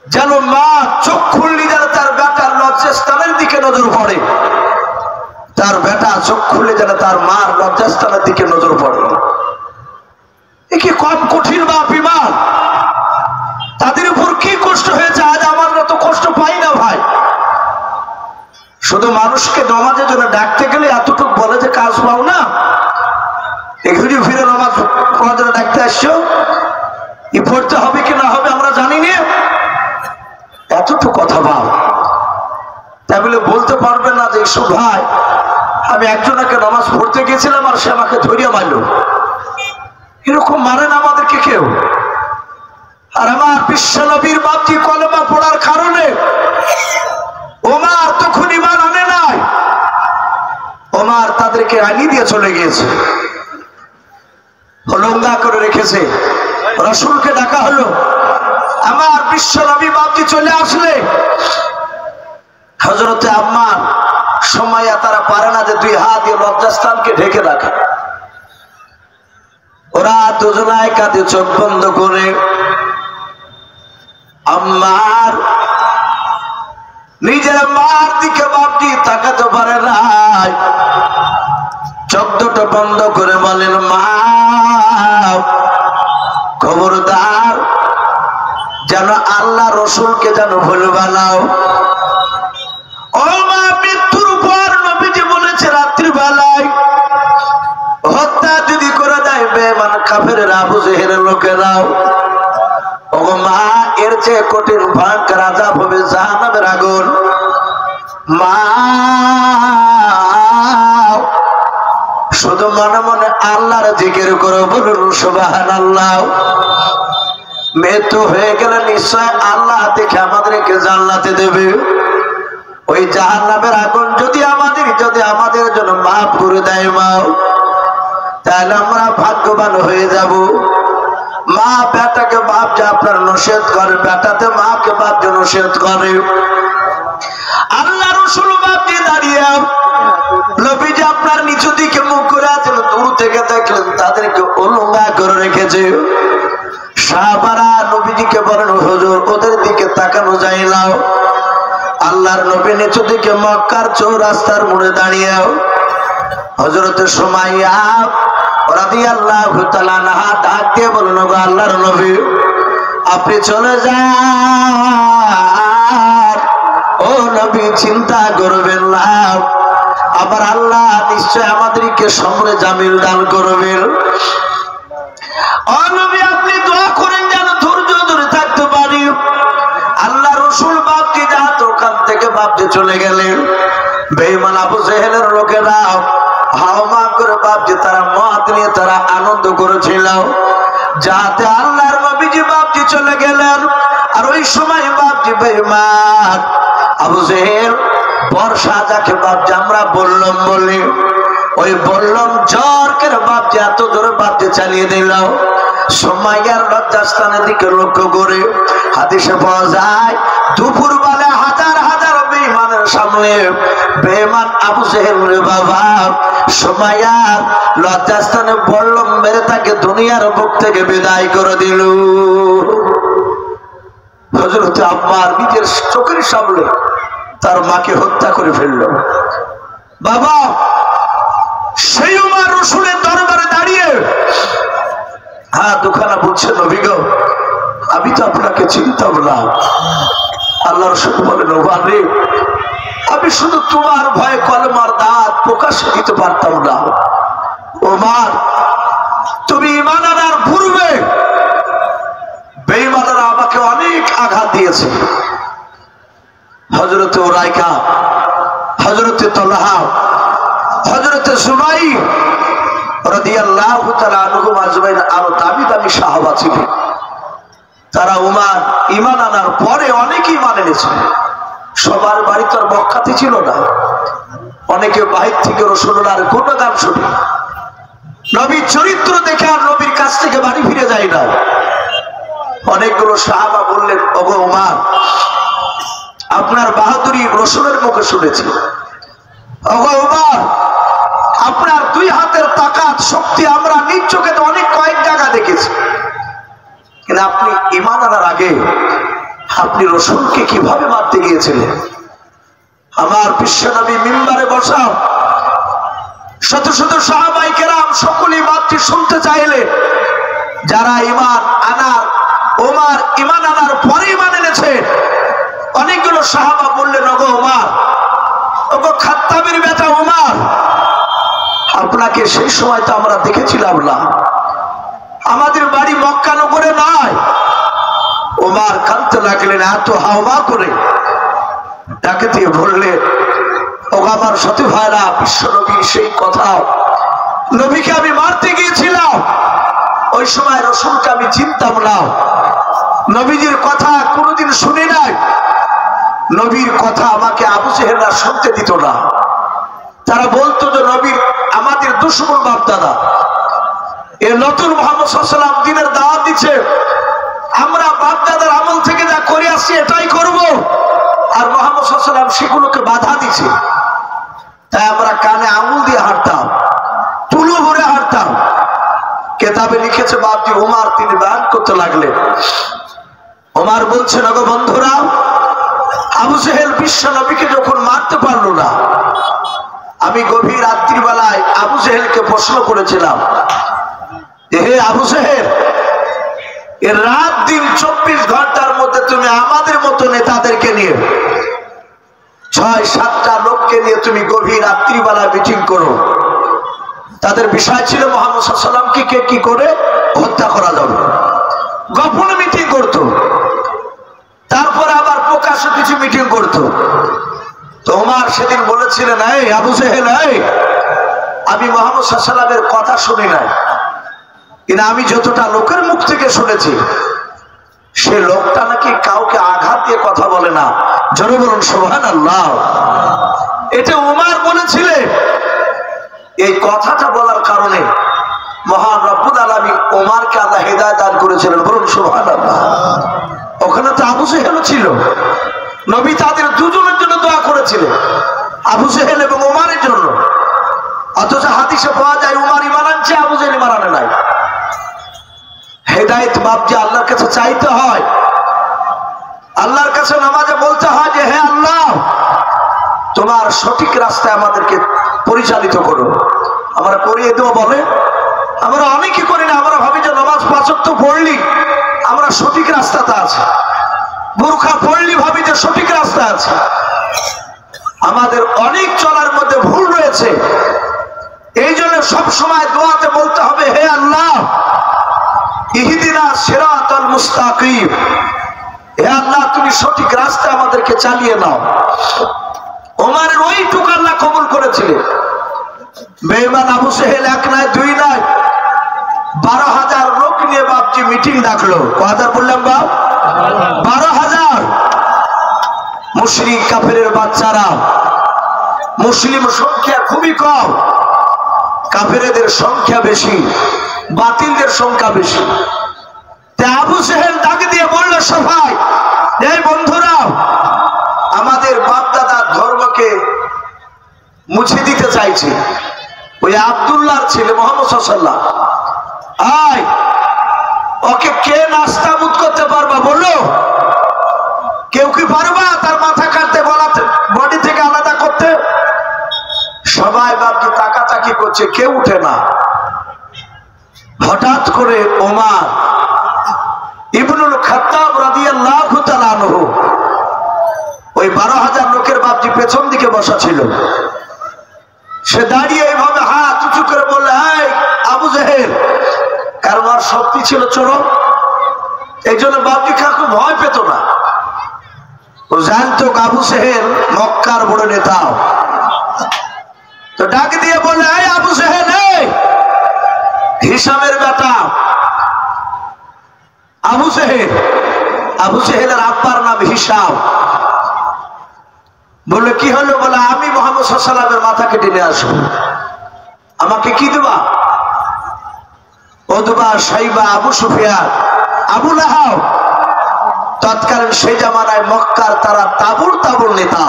যেন মা চোখ খুললি যেন তার বেটার লজ্জাস্থানের দিকে নজর পড়ে, তার বেটা চোখ খুললে যেন তার মার লজ্জাস্থানের দিকে নজর পড়ে। এ কি কম কঠিন বাপ ইমান, তাদের উপর কি কষ্ট হয়েছে, আজ আমরা তো কষ্ট পাই না ভাই। শুধু মানুষকে নামাজের জন্য ডাকতে গেলে এতটুকু বলে যে কাজ পাও না, ঘুরে ফিরে নামাজ পড়ার জন্য ডাকতে আসছো, ই পড়তে হবে কি না হবে আমরা জানি না, এতটুকু কথা পাও। তাই বলে বলতে পারবেন না যে ইসু ভাই আমি একজনকে নামাজ পড়তে গেছিলাম আর সে আমাকে ধরিয়ে মারলো, এরকম মারে না আমাদেরকে কেউ। আর আমার বিশ্ব নবীর বাপজি কলেমা পড়ার কারণে ওমর তখন ঈমান আনে নাই, ওমর তাদেরকে আনি দিয়ে চলে গিয়েছে, হলঙ্গা করে রেখেছে। রাসূলকে ডাকা হলো, আমার বিশ্ব নবী বাপজি চলে আসলে হযরতে আম্মার সময়া তারা পারে না যে দুই হাত দিয়ে লজ্জাস্থানকে ঢেকে রাখে। ওরা দুজনায় কাঁধে চোখ বন্ধ করে আম্মার নিজের মার দিকে বাপটি তাকাতে পারে নাই, চোখ দুটো বন্ধ করে বলেন মা খবরদার যেন আল্লাহ রসুলকে যেন ভুলবা নাও। ও মা, মৃত্যুর পর নবীজি বলেছে রাত্রিবেলায় হত্যা যদি করে দেয় বেঈমান কাফেরের আবু জেহেলের লোকেরাও, ও মা এর চেয়ে কঠিন ভয়ঙ্কর আযাব হবে জাহান্নামের আগুন। মা শুধু মনে মনে আল্লাহর জিকির করে বলুন সুবহানাল্লাহ। মৃত্যু হয়ে গেলে নিশ্চয় আল্লাহ দেখে আমাদেরকে জান্নাতে দেবে। ওই জাহান্নামের আগুন যদি আমাদের জন্য মাফ করে দেয় মা, তাহলে আমরা ভাগ্যবান হয়ে যাব। মা বেটাকে বাপ যে আপনার নসিহত করে, বেটাতে মাকে বাপ যে নসিহত করে। আল্লাহ রাসূল বাপ যে দাঁড়িয়ে নবীজি আপনার নিচু দিকে মুখ করে আছেন, দূর থেকে দেখলেন তাদেরকে উলঙ্গা করে রেখেছে। সাহাবারা নবীজিকে বলেন হুজুর ওদের দিকে তাকানো যায় না। আল্লাহর নবী নিচু দিকে মক্কার চৌরাস্তার মোড়ে দাঁড়িয়ে হযরত সুমাইয়া রাদিয়াল্লাহু তাআলা আনহা ডাক দিয়ে বলেন গো আল্লাহর নবী আপনি চলে যান, ও নবী চিন্তা করবেন না, আবার আল্লাহ নিশ্চয় আমাদেরকে সমরে জামিল দান করবেন। ও নবী আপনি দোয়া করেন যেন ধৈর্য ধরে থাকতে পারি। আল্লাহ রাসূল বাপকে যাত ওখান থেকে বাপকে চলে গেলেন। বেঈমান আবু জেহেলের লোকেরা হাওমা করে বাপজি তারা মদ নিয়ে তারা আনন্দ করেছিল, যাতে আল্লাহর নবীজি বাপজি চলে গেলেন। আর ওই সময় বাপজি বেঈমান আবু জেহেল বর্ষা যাকে বাপজি আমরা বললাম বলি, ওই বললাম জ্বর করে বাপজি এত জোরে বাপজি চালিয়ে দিল। সুমাইয়ার লজ্জাস্থানের দিকে লক্ষ্য করে হাদিসে পাওয়া যায় দুপুর বেলা হাজার হাজার বেঈমানের সামনে বেঈমান আবু জেহেল রে বাবা সুমাইয়ার লজ্জাস্থানে বললাম মেরে তাকে দুনিয়ার বুক থেকে বিদায় করে দিল। হযরত আম্মার নিজের চোখের সামনে তার মাকে হত্যা করে ফেলল। বাবা সেই উমর রাসূলের দরবারে দাঁড়িয়ে হাত দুখানা বলছে নবী গো আমি তো আপনাকে চিনতাম না। আল্লাহ রাসূল বলেন ও বান্দে আমি শুধু তোমার ভয়ে কলমার দাঁত প্রকাশে দিতে পারতাম না। ওমর তুমি ঈমান আনার পূর্বে বেঈমানরা আমাকে অনেক আঘাত দিয়েছে। হযরত উরাইকা, হযরত তালহা, হযরত সুবাইর রাদিয়াল্লাহু তাআলা আনহুম আজমাইন আরো দামি দামি সাহাবা ছিলেন। তারা ঈমান আনার পরে অনেকেই ঈমান এনেছে। সবার বাড়ি তো আর মক্কাতে ছিল না, অনেকে বাহির থেকে রাসূলুল্লাহর গুণগান শুনে নবীর চরিত্র দেখে আর নবীর কাছ থেকে বাড়ি ফিরে যায় না। অনেকগুলো সাহাবা বললেন ওগো ওমর আপনার বাহাদুরি রাসূলের মুখে শুনেছি। ওগো ওমর আপনার দুই হাতের তাকাত শক্তি আমরা নিজ চোখে তো অনেক কয়েক জায়গা দেখেছি, কিন্তু আপনি ঈমান আনার আগে আপনি রাসূলকে কিভাবে মারতে গিয়েছিলেন? আমার বিশ্বনবী মিম্বারে বসা শত শত সাহাবায়ে কেরাম সকলেই মাতৃ শুনতে চাইলে যারা ঈমান আনার ওমর ঈমান আনার পরে ঈমান এনেছে। অনেকগুলো সাহাবা বললেন ওগো ওমর, ওগো খাত্তাবের বেটা ওমর আপনাকে সেই সময় তো আমরা দেখেছিলাম না, আমাদের বাড়ি মক্কা নগরে নয়। ওমর কাঁদতে লাগলেন এত হাওয়া করে ডাকে দিয়ে বললেন ওগো আমার সাথী ভাইরা বিশ্বনবীর সেই কথা নবীকে আমি মারতে গিয়েছিলাম, ওই সময় রাসূলকে আমি চিনতাম না, নবীজির কথা কোনোদিন শুনি নাই, নবীর কথা আমাকে আবু জেহেলরা শুনতে দিত না। তারা বলতো যে নবীর আমাদের দুশমন বাপ দাদা, এ নতুন মুহাম্মদ সাল্লাল্লাহু আলাইহি ওয়াসাল্লাম দ্বীনের দাওয়াত দিচ্ছে, আমরা বাপ দাদার আমল থেকে যা করে আসছি এটাই করব, আর মুহাম্মদ সাল্লাল্লাহু আলাইহি ওয়াসাল্লাম সেগুলোকে বাধা দিচ্ছে। তাই আমরা কানে আঙুল দিয়ে হাঁটতাম, তুলো ভরে হাঁটতাম। কেতাবে লিখেছে বাপজি ওমর, তিনি বয়ান করতে লাগলেন। ওমর বলছেন, ওগো বন্ধুরা, আবু জেহেল বিশ্ব নবীকে যখন মারতে পারলো না, আমি গভীর রাত্রিবেলায় আবু জেহেলকে প্রশ্ন করেছিলাম, হে আবু জেহেল, এর রাত দিন 24 ঘন্টার মধ্যে তুমি আমাদের মতো নেতাদেরকে নিয়ে 6-7টা লোককে নিয়ে তুমি গভীর রাত্রিবেলায় মিটিং করো। তাদের বিষয় ছিল মুহাম্মদ সাল্লাল্লাহু আলাইহি ওয়াসাল্লামকে কে কি করে হত্যা করা যাবে। গোপনে মিটিং করতো, তারপরে আবার প্রকাশ্যে কিছু মিটিং করতো। তো ওমর সেদিন বলেছিলেন, এই আবু জেহেল, আমি মুহাম্মদ সাল্লাল্লাহু আলাইহি ওয়াসাল্লামের কথা শুনি নাই, কিন্তু আমি যতটা লোকের মুখ থেকে শুনেছি, সে লোকটা নাকি কাউকে আঘাত দিয়ে কথা বলে না। জোরে বলুন সুবহানাল্লাহ। এটা ওমর বলেছিলেন। এই কথাটা বলার কারণে মহান রব্বুল আলামিন ওমরকে আল্লাহ হিদায়াত দান করেছিলেন। বলুন সুবহানাল্লাহ। ওখানে তো আবু জেহেলও ছিল, নবী তাদের দুজনের জন্য দোয়া করেছিলেন, আবু জেহেল এবং ওমরের জন্য। অথচ হাদিসে পাওয়া যায় ওমর ঈমান আনছে, আবু জেহেল ঈমান আনে নাই। হেদায়েত বাপজি আল্লাহর কাছে চাইতে হয়, আল্লাহর কাছে নামাজে বলতে হয় যে হে আল্লাহ, তোমার সঠিক রাস্তায় আমাদেরকে পরিচালিত করো। আমরা করিয়ে দেবো বলে আমরা অনেকে করি না। আমরা ভাবি যে নামাজ 5 ওয়াক্ত পড়লি আমরা সঠিক রাস্তাতে আছি, বোরখা পড়লি ভাবি যে সঠিক রাস্তা আছে। আমাদের অনেক চলার মধ্যে ভুল রয়েছে। এই জন্য সবসময় দোয়াতে বলতে হবে, হে আল্লাহ, ইহদিনা সিরাতাল মুস্তাকিম, হে আল্লাহ তুমি সঠিক রাস্তায় আমাদেরকে চালিয়ে নাও। ওমরের ওইটুকু আল্লাহ কবুল করেছিলেন। বেঈমান আবু জেহেল 1 নয় 2 নয় 12,000 লোক নিয়ে বাপজি মিটিং ডাকলো। কত বললাম বাপ? 12,000। মুশরিক কাফেরের বাচ্চারা, মুসলিম সংখ্যা খুবই কম, কাফেরদের সংখ্যা বেশি, বাতিলদের সংখ্যা বেশি। তাই আবু জেহেল ডাক দিয়ে বলল, সবাই, এই বন্ধুরা, আমাদের বাপ-দাদার ধর্মকে মুছে দিতে চাইছে। ওই আব্দুল্লাহর ছেলে মুহাম্মদ সাল্লাল্লাহু আলাইহি ওয়াসাল্লাম, আয় ওকে কে নাস্তাবুদ করতে পারবা বলো? কেউ কি পারবা তার মাথা কাটতে, গলাতে, বডি থেকে আলাদা করতে? সবাই বাপজি তাকাতাকি করছে, কেউ উঠে না। হঠাৎ করে ওমর ইবনুল খাত্তাব রাদিয়াল্লাহু তাআলা আনহু, ওই 12,000 লোকের বাপজি পেছন দিকে বসা ছিল, সে দাঁড়িয়ে এইভাবে হাত উঁচু করে বললে, এই আবু জেহেল, কারণ আর শক্তি ছিল চরম, এই জন্য বাপজি কাউকে ভয় পেত না। ও জানতো আবু জেহেল মক্কার বড় নেতা। তো ডাক দিয়ে বললে, এই আবু জেহেল, হিশামের বেটা আবু জেহেল। আবু জেহেলের আব্বার নাম হিশাম। বললে কি হলো? বলে আমি মুহাম্মদ সাল্লাল্লাহু আলাইহি ওয়াসাল্লামের মাথা কেটে নিয়ে আসবো। আমাকে কি দেবা? ওদবা, সাইবা, আবু সুফিয়ান, আবু লাহাব, তৎকালীন সেই জামানায় মক্কার তারা তাবুর তাবুর নেতা,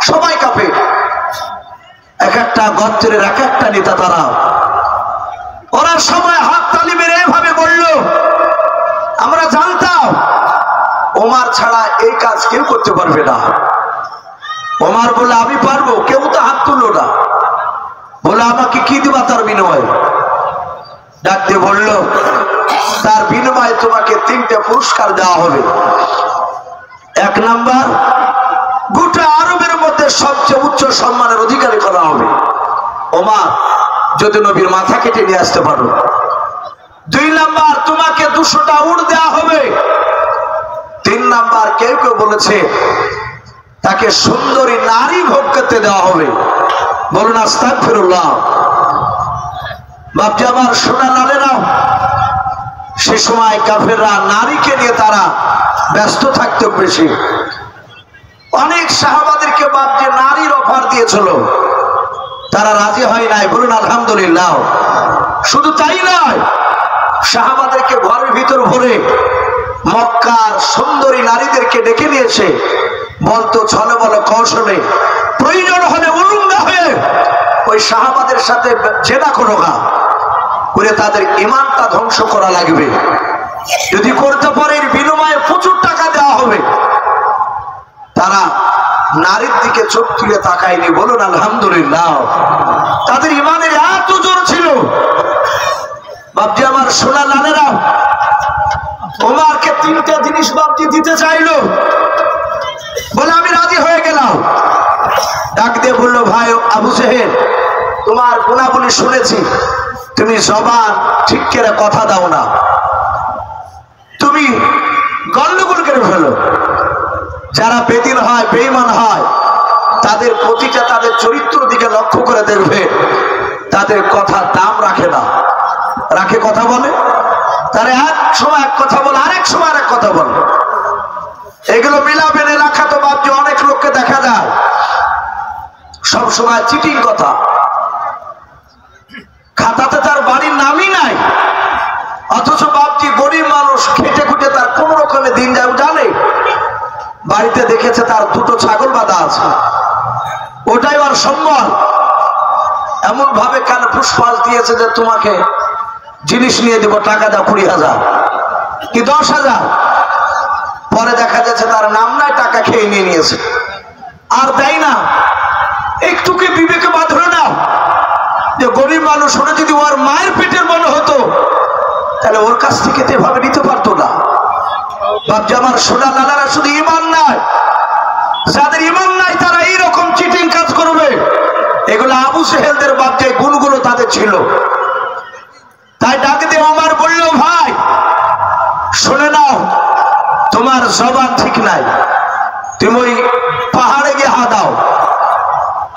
সবাই কাফের, এক একটা গোত্রের এক একটা নেতা তারা। ওরা সবাই হাত তালি মেরে এভাবে বলল, আমরা জানতাম ওমর ছাড়া এই কাজ কেউ করতে পারবে না। ওমর বলে, আমি পারবো। কেউ তো হাত তুললো না। বলে, আমাকে কি দিবা তার বিনিময়ে? ডাক দিয়ে বলল, তার বিনিময়ে তোমাকে 3টে পুরস্কার দেওয়া হবে। 1 নাম্বার, গোটা আরবের মধ্যে সবচেয়ে উচ্চ সম্মানের অধিকারী করা হবে ওমর, যদি নবীর মাথা কেটে নিয়ে আসতে পারো। 2 নাম্বার, তোমাকে 200টা উট দেওয়া হবে। 3 নাম্বার, কেউ কেউ বলেছে তাকে সুন্দরী নারী ভোগ করতে দেওয়া হবে। বলুন আস্তাগফিরুল্লাহ। বাপজি আমার সোনা লালেরা, সে সময় কাফেররা নারীকে নিয়ে তারা ব্যস্ত থাকতো বেশি। অনেক সাহাবাদেরকে বাপজি নারীর অফার দিয়েছিল, তারা রাজি হয় নাই। বলুন আলহামদুলিল্লাহ। শুধু তাই নয়, সাহাবাদেরকে ঘরের ভিতর ভরে মক্কার সুন্দরী নারীদেরকে ডেকে নিয়েছে, বলতো ছলে বলে কৌশলে প্রয়োজন হলে উলঙ্গা হয়ে ওই সাহাবাদের সাথে জেনা করো গা, করে তাদের ঈমানটা ধ্বংস করা লাগবে। যদি করতে পারে এর বিনিময়ে প্রচুর টাকা দেওয়া হবে। তারা নারীর দিকে চোখ তুলে তাকায়নি, বলুন আলহামদুলিল্লাহ। তাদের ঈমানের এত জোর ছিল। বাপজি আমার সোনা লালেরা, ওমরকে 3টে জিনিস বাপজি দিতে চাইলো, বলে আমি রাজি হয়ে গেলাম। ডাক দিয়ে বললো, ভাই আবু জেহেল, তোমার গুণাবলী শুনেছি, তুমি জবান ঠিক করে কথা দাও না, তুমি গন্ডগোল করে ফেলো। যারা বেদিন হয়, বেঈমান হয়, তাদের প্রতিটা তাদের চরিত্র দিকে লক্ষ্য করে দেখবে, তাদের কথা দাম রাখে না। রাখে কথা বলে, তারা এক সময় এক কথা বলে, আরেক সময় আরেক কথা বলে। এগুলো মিলাবেন এলাকা তো বাপজি অনেক লোককে দেখা যায় সব সময় চিটিং কথা। খাতাতে তার বাড়ির নামই নাই, অথচ বাপজি গরিব মানুষ, খেটে খুটে তার কোন রকমে দিন যায় জানে। বাড়িতে দেখেছে তার 2টো ছাগল বাঁধা আছে, ওটাই ওর সম্বল। এমন ভাবে কানে পুষ্পাল দিয়েছে যে তোমাকে জিনিস নিয়ে দিব, টাকা দাও 20,000 কি 10,000। পরে দেখা যাচ্ছে তার নাম নাই, টাকা খেয়ে নিয়ে নিয়েছে, আর দেয় না। একটু কি বিবেকে বাঁধলো না যে গরিব মানুষ হলে যদি ওর মায়ের পেটের মনে হতো, তাহলে ওর কাছ থেকে তো এভাবে নিতে পারতো না। বাপজি আমার সোনা লালারা, শুধু ঈমান নাই, যাদের ঈমান নাই তারা এইরকম চিটিং কাজ করবে। এগুলো আবু জেহেলদের বাপজি গুণগুলো তাদের ছিল। তাই ডাক দিয়ে ওমর বলল, ভাই শুনে নাও, তোমার জবান ঠিক নাই, তুমি ওই পাহাড়ে গিয়ে হা দাও।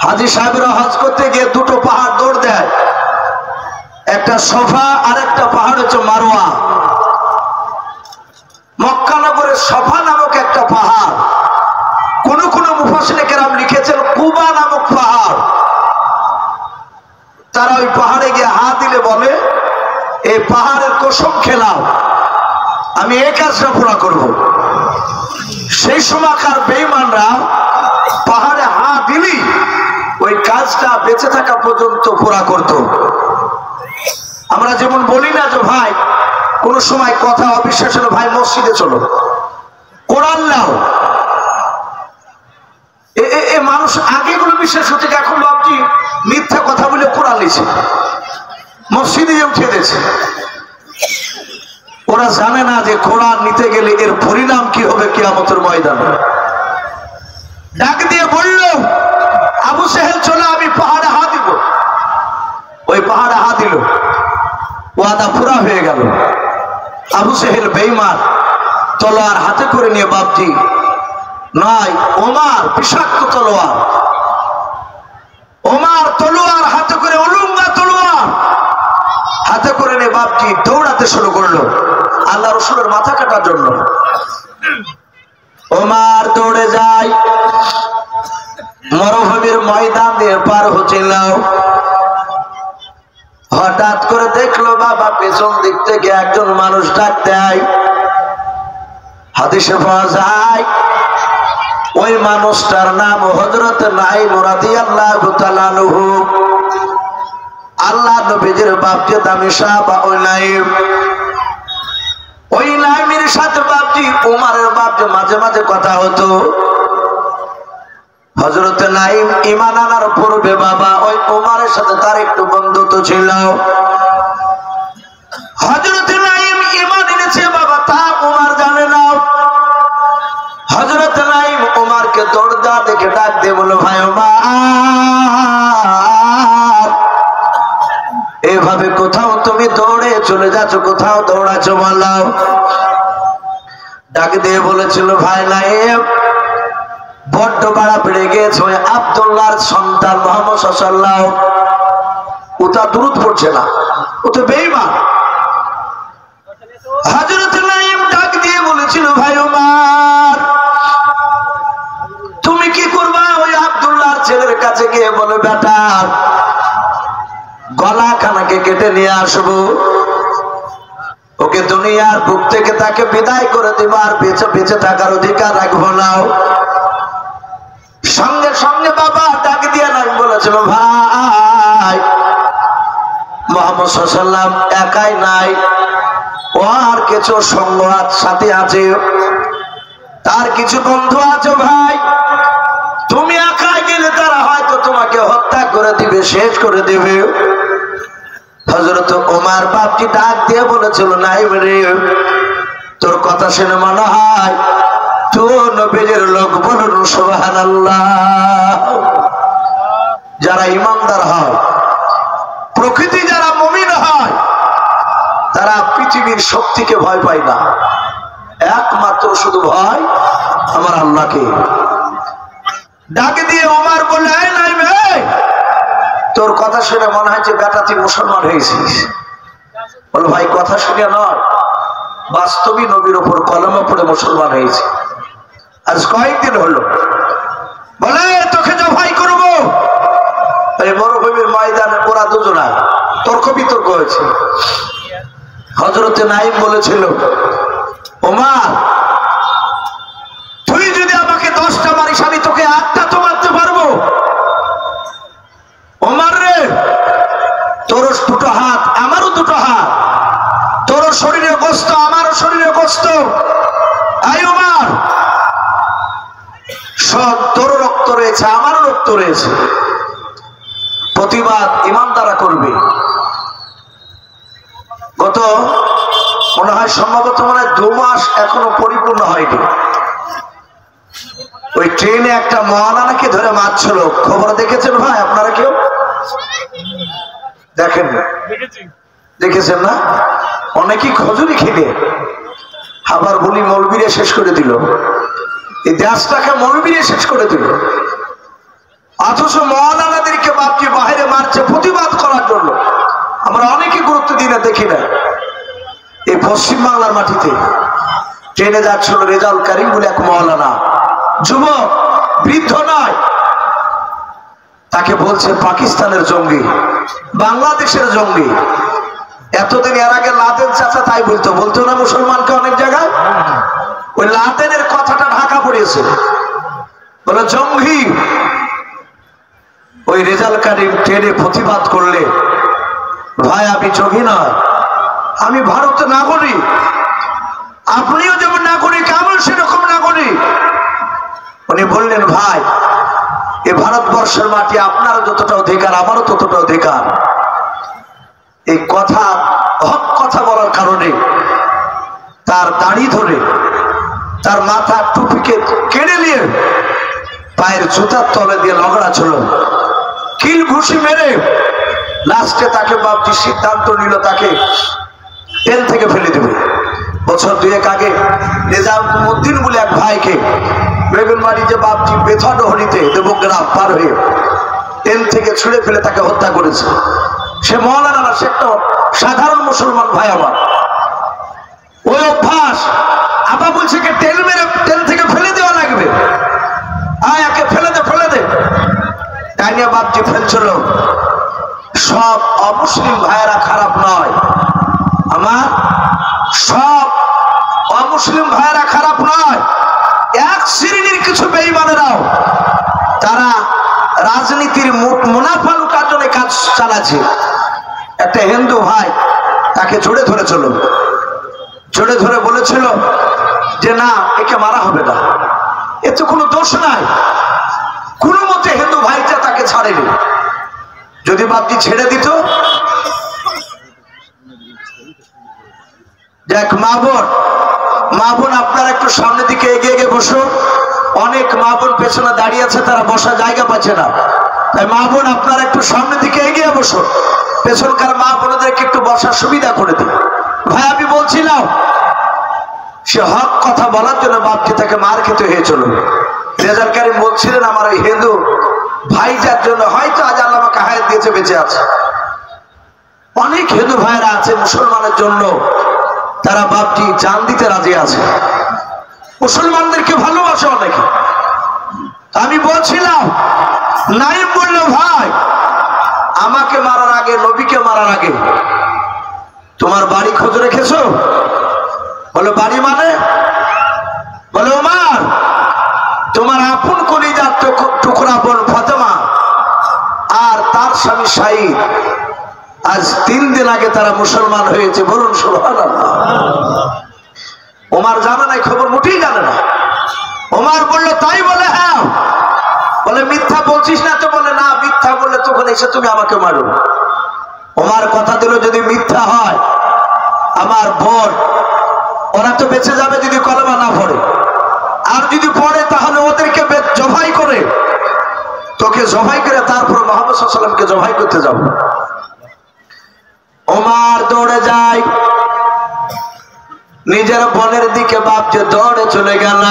হাজী সাহেবরা হজ করতে গিয়ে 2টো পাহাড় দৌড় দেয়, একটা সফা আর একটা পাহাড় হচ্ছে মারওয়া। মক্কানগরের সফা নামক একটা পাহাড়, কোন কোন মুফাসসিরে কেরাম লিখেছেন কুবা নামক পাহাড়। তারা ওই পাহাড়ে গিয়ে হাত দিলে বলে, এই পাহাড়ের কসম খেলাম আমি এই কাজটা পুরা করব। সেই সময়কার বেঈমানরা পাহাড়ে হাত দিলি ওই কাজটা বেঁচে থাকা পর্যন্ত পুরা করত। আমরা যেমন বলি না যে ভাই কোন সময় কথা অবিশ্বাস হলো, ভাই মসজিদে চলো, কোরআন নাও। এ মানুষ আগে গুলো বিশ্বাস হচ্ছে, এখন ভাবছি মিথ্যা কথা বলে কোরআন নিছে, মসজিদে উঠে দিয়েছে। ওরা জানে না যে কোরআন নিতে গেলে এর পরিণাম কি হবে কিয়ামতের ময়দানে। ডাক দিয়ে বলল, আবু জেহেল চলো, আমি পাহাড়ে হাত দিব। ওই পাহাড়ে হাত দিল, ওয়াদা পুরা হয়ে গেল। আবু জেহেল বেঈমান তলোয়ার হাতে করে নিয়ে বাপজি নয়, ওমর বিষাক্ত তলোয়ার, ওমর তলোয়ার হাতে করে, উলঙ্গা তলোয়ার হাতে করে নিয়ে বাপজি দৌড়াতে শুরু করলো আল্লাহ রসুলের মাথা কাটার জন্য। ওমর দৌড়ে যায়, মরুভূমির ময়দান দিয়ে পার হচ্ছিল। হঠাৎ করে দেখলো বাবা পেছন দিক থেকে একজন মানুষ ডাক দেয়। হাদিসে পাওয়া যায় ওই মানুষটার নাম হযরত নাঈম রাদিয়াল্লাহু তাআলা আনহু। আল্লাহ নবীজির বাপজি দামি সাহাবা ওই নাঈম। ওই নাঈমের সাথে বাপজি ওমরের বাপজি মাঝে মাঝে কথা হতো। হযরত নাঈম ঈমান আনার পূর্বে বাবা ওই ওমরের সাথে তার একটু বন্ধুত্ব ছিল। হযরত নাঈম ঈমান এনেছে বাবা, তা ওমর জানে না। হযরত নাঈম ওমরকে দরজা দেখে ডাক দিয়ে বলল, ভাই ওমর, এভাবে কোথাও তুমি দৌড়ে চলে যাচ্ছ, কোথাও দৌড়াচ্ছ বলো। ডাক দিয়ে বলেছিল, ভাই নাঈম বড্ড বাড়া বেড়ে গেছে, ওই আব্দুল্লাহর সন্তান মুহাম্মদ সাল্লাল্লাহু আলাইহি ওয়াসাল্লাম ওটা দুরূদ পড়ছে না, ও তো বেঈমান। হযরত নাঈম ডাক দিয়ে বলেছিল, ভাই ওমর তুমি কি করবা? ওই আব্দুল্লাহর ছেলের কাছে গিয়ে বলে, বেটা গলা খানাকে কেটে নিয়ে আসবো, ওকে দুনিয়ার বুক থেকে তাকে বিদায় করে দিব, আর বেঁচে বেঁচে থাকার অধিকার রাখবো না। সঙ্গে সঙ্গে বাবা ডাক দিয়ে নাই বলেছিল, ভাই মুহাম্মদ সাল্লাল্লাহু আলাইহি ওয়াসাল্লাম একাই নাই, ও আর কিছু সঙ্গ সাথে আছে, তার কিছু বন্ধু আছে। ভাই তুমি একাই গেলে তারা হয়তো তোমাকে হত্যা করে দিবে, শেষ করে দিবে। হযরত ওমর বাপটি ডাক দিয়ে বলেছিল, নাই রে, তোর কথা শুনে মনে হয় তুই নবীর লোক, বলুন সুবহানাল্লাহ। যারা ইমানদার হয়, প্রকৃতি যারা মুমিন হয়, তারা পৃথিবীর শক্তিকে ভয় পায় না, একমাত্র শুধু ভয় আমার আল্লাহকে। ডাকে দিয়ে ওমর বলে, নাই ভাই, তোর কথা শুনে মনে হয় যে বেটা তুই মুসলমান হয়েছিস। বল ভাই কথা শুনে নয়, বাস্তবিক নবীর উপর কলমে পড়ে মুসলমান হয়েছে। আজ কয়েকদিন হলো। বলে তোকে জবাই করবো। এই মরুভূমির ময়দানে ওরা দুজনা তর্ক বিতর্ক হয়েছে। হযরতে নাঈম বলেছিল, ওমর তুই যদি আমাকে 10টা মারিস, আমি তোকে 8টা তো মারতে পারবো। ওমর রে, তোর 2টো হাত, আমারও 2টো হাত, তোর শরীরে কষ্ট, আমারও শরীরে কষ্ট। আই ওমর, সব তোর রক্ত রয়েছে, আমারও রক্ত রয়েছে, প্রতিবাদ ইমানদারা করবে। গত মনে হয় সম্ভবত 2 মাস এখনো পরিপূর্ণ হয়নি, ওই ট্রেনে একটা মওলানাকে ধরে মারছিল। খবর দেখেছেন ভাই আপনারা? কেউ দেখেন? দেখেছেন না? অনেকেই খজুরি খেলে আবার বলি মৌলবীরে শেষ করে দিল, এই দেশটাকে মৌলবীরে শেষ করে দিল। অথচ মওলানাদেরকে বাপকে বাইরে মারছে প্রতিবাদ করার জন্য। আমরা অনেকে গুরুত্ব দিই না, দেখি না। এই পশ্চিম বাংলার মাটিতে ট্রেনে যাচ্ছিল রেজাউল করিম বলে এক মওলানা, যুবক, বৃদ্ধ নয়, তাকে বলছে পাকিস্তানের জঙ্গি, বাংলাদেশের জঙ্গি। এতদিন এর আগে লাদেন চাচা তাই বলতো না মুসলমানকে অনেক জায়গায়। ওই লাদেনের কথাটা ঢাকা পড়েছে, বলে জঙ্গি। ওই রেজাউল করিম ট্রেনে প্রতিবাদ করলে, ভাই আমি জঙ্গি নয়, আমি ভারতের নাগরিক, আপনিও যেমন নাগরিক আমিও সেরকম নাগরিক। উনি বললেন, ভাই এ ভারতবর্ষের মাটি, আপনারও যতটা অধিকার আমারও ততটা অধিকার। এই কথা, হক কথা বলার কারণে তার দাড়ি ধরে, তার মাথার টুপিকে কেড়ে নিয়ে পায়ের জুতার তলে দিয়ে লগড়া ছিল, কিল ঘুষি মেরে লাস্টে তাকে বাপজি সিদ্ধান্ত নিল তাকে ট্রেন থেকে ফেলে দেবে। বছর 2 আগে নিজামুদ্দিন বলে এক ভাইকে বেগুনবাড়ি যে বাপজি বেথনহরিতে দেবগ্রাম পার হয়ে ট্রেন থেকে ছুঁড়ে ফেলে তাকে হত্যা করেছে। সে মওলানা না, সে একটা সাধারণ মুসলমান ভাই আমার। ওই অভ্যাস আপা বলছে কি ট্রেন মেরে ট্রেন থেকে ফেলে দেওয়া লাগবে, আয় একে ফেলে দে। তাই নিয়ে বাপজি ফেলছিল। সব অমুসলিম ভাইয়েরা খারাপ নয় আমার, সব অমুসলিম ভাইয়েরা খারাপ নয়। এক শ্রেণীর কিছু বেঈমানেরাও তারা রাজনীতির মুনাফা লুটার জন্য কাজ চালাচ্ছে। একটা হিন্দু ভাই তাকে জোরে ধরেছিল, জোরে ধরে বলেছিল যে না, একে মারা হবে না, এতে কোনো দোষ নাই। কোনো মতে হিন্দু ভাইটা তাকে ছাড়েনি। যদি বাপজি ছেড়ে দিত, দেখ মা বোন আপনারা একটু সামনের দিকে এগিয়ে বসো। অনেক মা বোন পেছনে দাঁড়িয়ে আছে, তারা বসার জায়গা পাচ্ছে না। তাই মা বোন আপনারা একটু সামনের দিকে এগিয়ে বসো, পেছনকার মা বোনদেরকে একটু বসার সুবিধা করে দিন। ভাই আমি বলছিলাম, সে হক কথা বলার জন্য বাপকে তাকে মার খেতে হয়েছিল। রেজাউল করিম বলছিলেন, আমার ওই হিন্দু ভাইটার জন্য হয়তো আজ আল্লাহ আমাকে হায়াত দিয়েছে, বেঁচে আছে। অনেক হিন্দু ভাইরা আছে মুসলমানের জন্য, তারা বাপটি জান দিতে রাজি আছে, মুসলমানদেরকে ভালোবাসে অনেকে। আমি বলছিলাম, নাঈম বলল, ভাই আমাকে মারার আগে, নবীকে মারার আগে তোমার বাড়ি খোঁজ রেখেছো? বলো বাড়ি মানে? বলে ওমর, তোমার আপন কলিজার টুকরা বোন ফাতেমা আসামি শাহিদ। আজ 3 দিন আগে তারা মুসলমান হয়েছে, বলুন সুবহানাল্লাহ। ওমর জানে না, খবর মুঠেই জানে না। ওমর বলল তাই? বলে হ্যাঁ। বলে মিথ্যা বলছিস না তো? বলে না, মিথ্যা বললে তখন এসে তুমি আমাকে মারো। ওমর কথা দিল যদি মিথ্যা হয় আমার বোন ওরা তো বেঁচে যাবে যদি কলেমা না পড়ে, আর যদি পড়ে তাহলে ওদেরকে জবাই করে, তোকে জবাই করে তারপর মুহাম্মদ সাল্লাল্লাহু আলাইহি ওয়াসাল্লামকে জবাই করতে যাব। ওমর দৌড়ে যায়, নিজের বোনের দিকে বাপ যে দৌড়ে চলে গেল।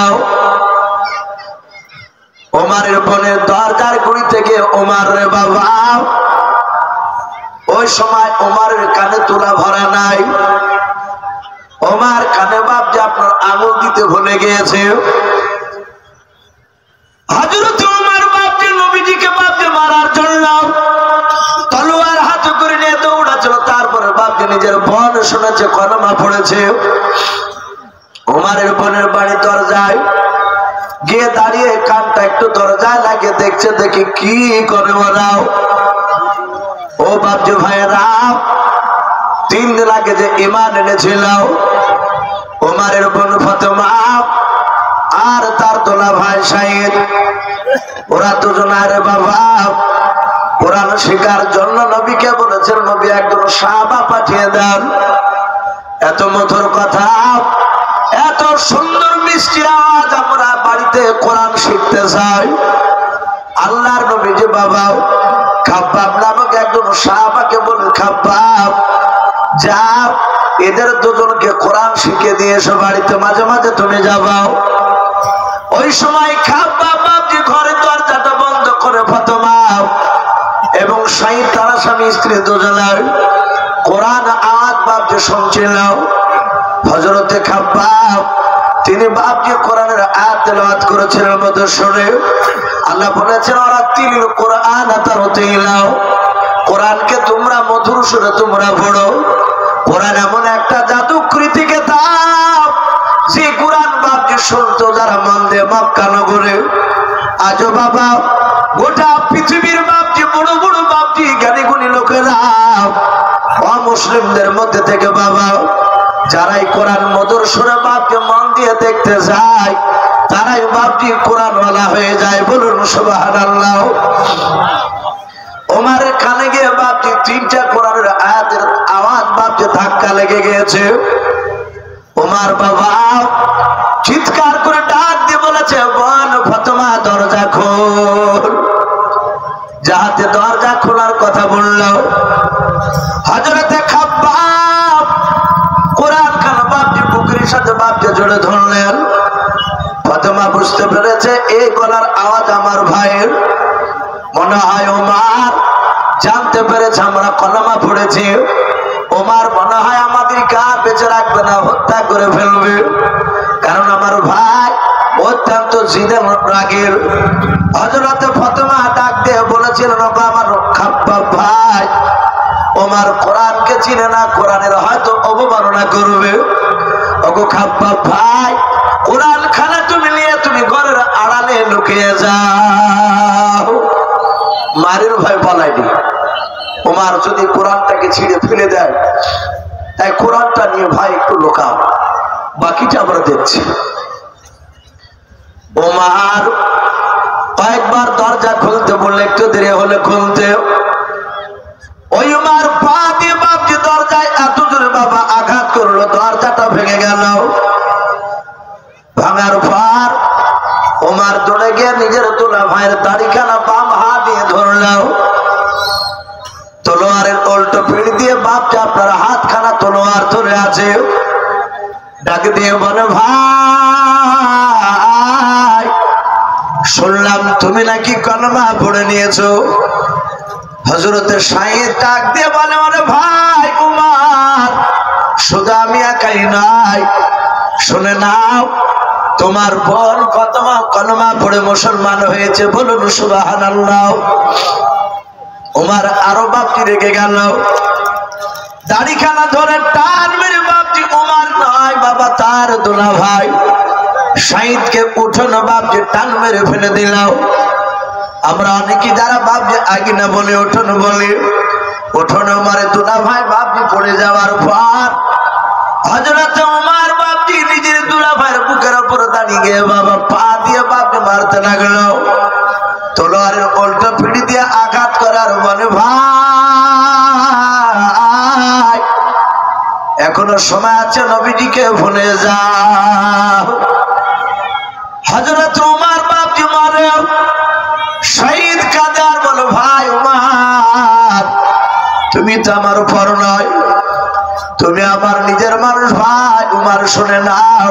ওমরের বোনের দরজার গুড়ি থেকে ওমর রে বাবা, ওই সময় ওমরের কানে তুলা ভরা নাই। ওমর কানে বাপ যে আপনার আঙুল দিতে ভুলে গিয়েছে। হযরত ওমর বাপ যে নবীজিকে বাপ যে মারার জন্য তলোয়ার হাতে করে নিয়ে দৌড়াচ্ছিল, তারপরে বাপ যে নিজের বোন শুনেছে কলেমা পড়েছে। ওমরের বোনের বাড়ির দরজায় গিয়ে দাঁড়িয়ে কানটা একটু দরজায় লাগিয়ে দেখছে, দেখি কি করে ওরাও। ও বাপজি ভাইয়েরা, 3 দিন আগে যে ঈমান এনেছিল ওমরের বোন ফাতেমা আর তার দোলা ভাই শাহিদ, ওরা দুজনের বাবা কোরআন শেখার জন্য নবীকে বলেছেন নবী একজন সাহাবা পাঠিয়ে দেন। এত মধুর কথা, এত সুন্দর মিষ্টি আওয়াজ, আমরা বাড়িতে কোরআন শিখতে চাই। আল্লাহর নবী যে বাবা খাব্বাব নামক একজন সাহাবাকে বলে, খাব্বাব যা এদের দুজনকে কোরআন শিখে দিয়ে এসো বাড়িতে, মাঝে মাঝে তুমি যাবাও। ওই সময় খাব্বাব বাপজি ঘরের দরজাটা বন্ধ করে ফাতেমা এবং শাহিদ তারা স্বামী স্ত্রী দুজনের কোরআন আয়াত বাপজি শুনছিল। হযরতে খাব্বাব তিনি বাপজি কোরআনের আয়াত তেলাওয়াত করেছিলেন মধুর সুরে। আল্লাহ বলেছেন ওরা তিল কোরআন তারতিলাও, কোরআনকে তোমরা মধুর সুরে তোমরা পড়ো। কোরআন এমন একটা জাদুকৃতি কিতাব, যে কোরআন বাপজি শুনতো যারা মন দিয়ে মক্কা নগরে। আজও বাবা গোটা পৃথিবীর বাপজি বড় বড় বাপজি জ্ঞানী গুণী লোকেরা অমুসলিমদের মধ্যে থেকে বাবা যারাই কোরআন মধুর সুরে বাপকে মন দিয়ে দেখতে যায়, তারাই বাপজি কোরআনওয়ালা হয়ে যায়, বলুন সুবহানাল্লাহ। ওমরের কানে গিয়ে বাপজি 3টা কোরআনের আয়াতের আওয়াজ বাপজি ধাক্কা লেগে গিয়েছে। ওমর বাবা চিৎকার করে ডাক দিয়ে বলেছে, বোন ফাতেমা দরজা খোল। যাহাতে দরজা খোলার কথা বলল, হযরতে খাব্বাব কোরআন খানা বাপজি বুকের সাথে বাপকে জড়ে ধরলেন। ফাতেমা বুঝতে পেরেছে এই গলার আওয়াজ আমার ভাইয়ের। মনে হয় ওমর জানতে পেরেছে আমরা কলেমা পড়েছি। ওমর মনে হয় আমাদেরকে আর বেঁচে রাখবে না, হত্যা করে ফেলবে। কারণ আমার ভাই অত্যন্ত জিদের রাগের। হযরতে ফাতেমা ডাক দিয়ে বলেছিলেন, আমার খাব্বাব ভাই ওমর কোরআনকে চিনে না, কোরআনের হয়তো অবমাননা করবে। ওগো খাব্বাব ভাই, কোরআন খানা তুমি নিয়ে তুমি ঘরের আড়ালে লুকিয়ে যাও। মারির ভয় বলায়নি। ওমর যদি কোরআনটাকে ছিঁড়ে ফেলে দেয়, তাই কোরআনটা নিয়ে ভাই একটু লুকাও, বাকিটা আমরা দেখছি। ওমর কয়েকবার দরজা খুলতে বললে, একটু দেরি হলে খুলতে। ওই ওমর পা দিয়ে বাপজি দরজায় এত জোরে বাবা আঘাত করলো, দরজাটা ভেঙে গেল। ভাঙার পর ওমর দৌড়ে গিয়ে নিজের তোলা ভাইয়ের দাড়িখানা বাম হাত দিয়ে ধরলো। তলোয়ারের উল্টো পিঠ দিয়ে বাপজি আপনার হাতখানা তলোয়ার ধরে আছে। ডাক দিয়ে বলে, ভাই শুনলাম তুমি নাকি কলেমা পড়ে নিয়েছো। হযরতে শাহিদ ডাক দিয়ে বলে, আরে ভাই ওমর, শুধু আমি একাই নাই, শুনে নাও তোমার বোন ফাতেমা কলেমা পড়ে মুসলমান হয়েছে, বলুন সুবহানাল্লাহ। ওমর আরো বাপজি রেগে গেল, দাড়িখানা ধরে টান মেরে বাপজি, ওমর নয় বাবা তার দোলা ভাই শাহিদকে উঠোনো বাপজি টান মেরে ফেলে দিল। আমরা অনেকে যারা বাপজি আগিনা বলে উঠোন বলে, উঠোনে মারে দুলা ভাই বাপজি পড়ে যাওয়ার পর হযরত ওমর বাপজি নিজের দুলা ভাইয়ের বুকের উপর দাঁড়িয়ে গিয়ে বাবা পা দিয়ে বাপজি মারতে লাগলো, তলোয়ারের উল্টো পিঠে দিয়ে আঘাত করার বলে ভাই এখনো সময় আছে, নবীজিকে ভুলে যাও। হযরত ওমর বাপজি মারে, শহীদ কাদের বলো ভাই ওমর তুমি তো আমার উপর নয়, তুমি আমার নিজের মানুষ ভাই ওমর শুনে নাও,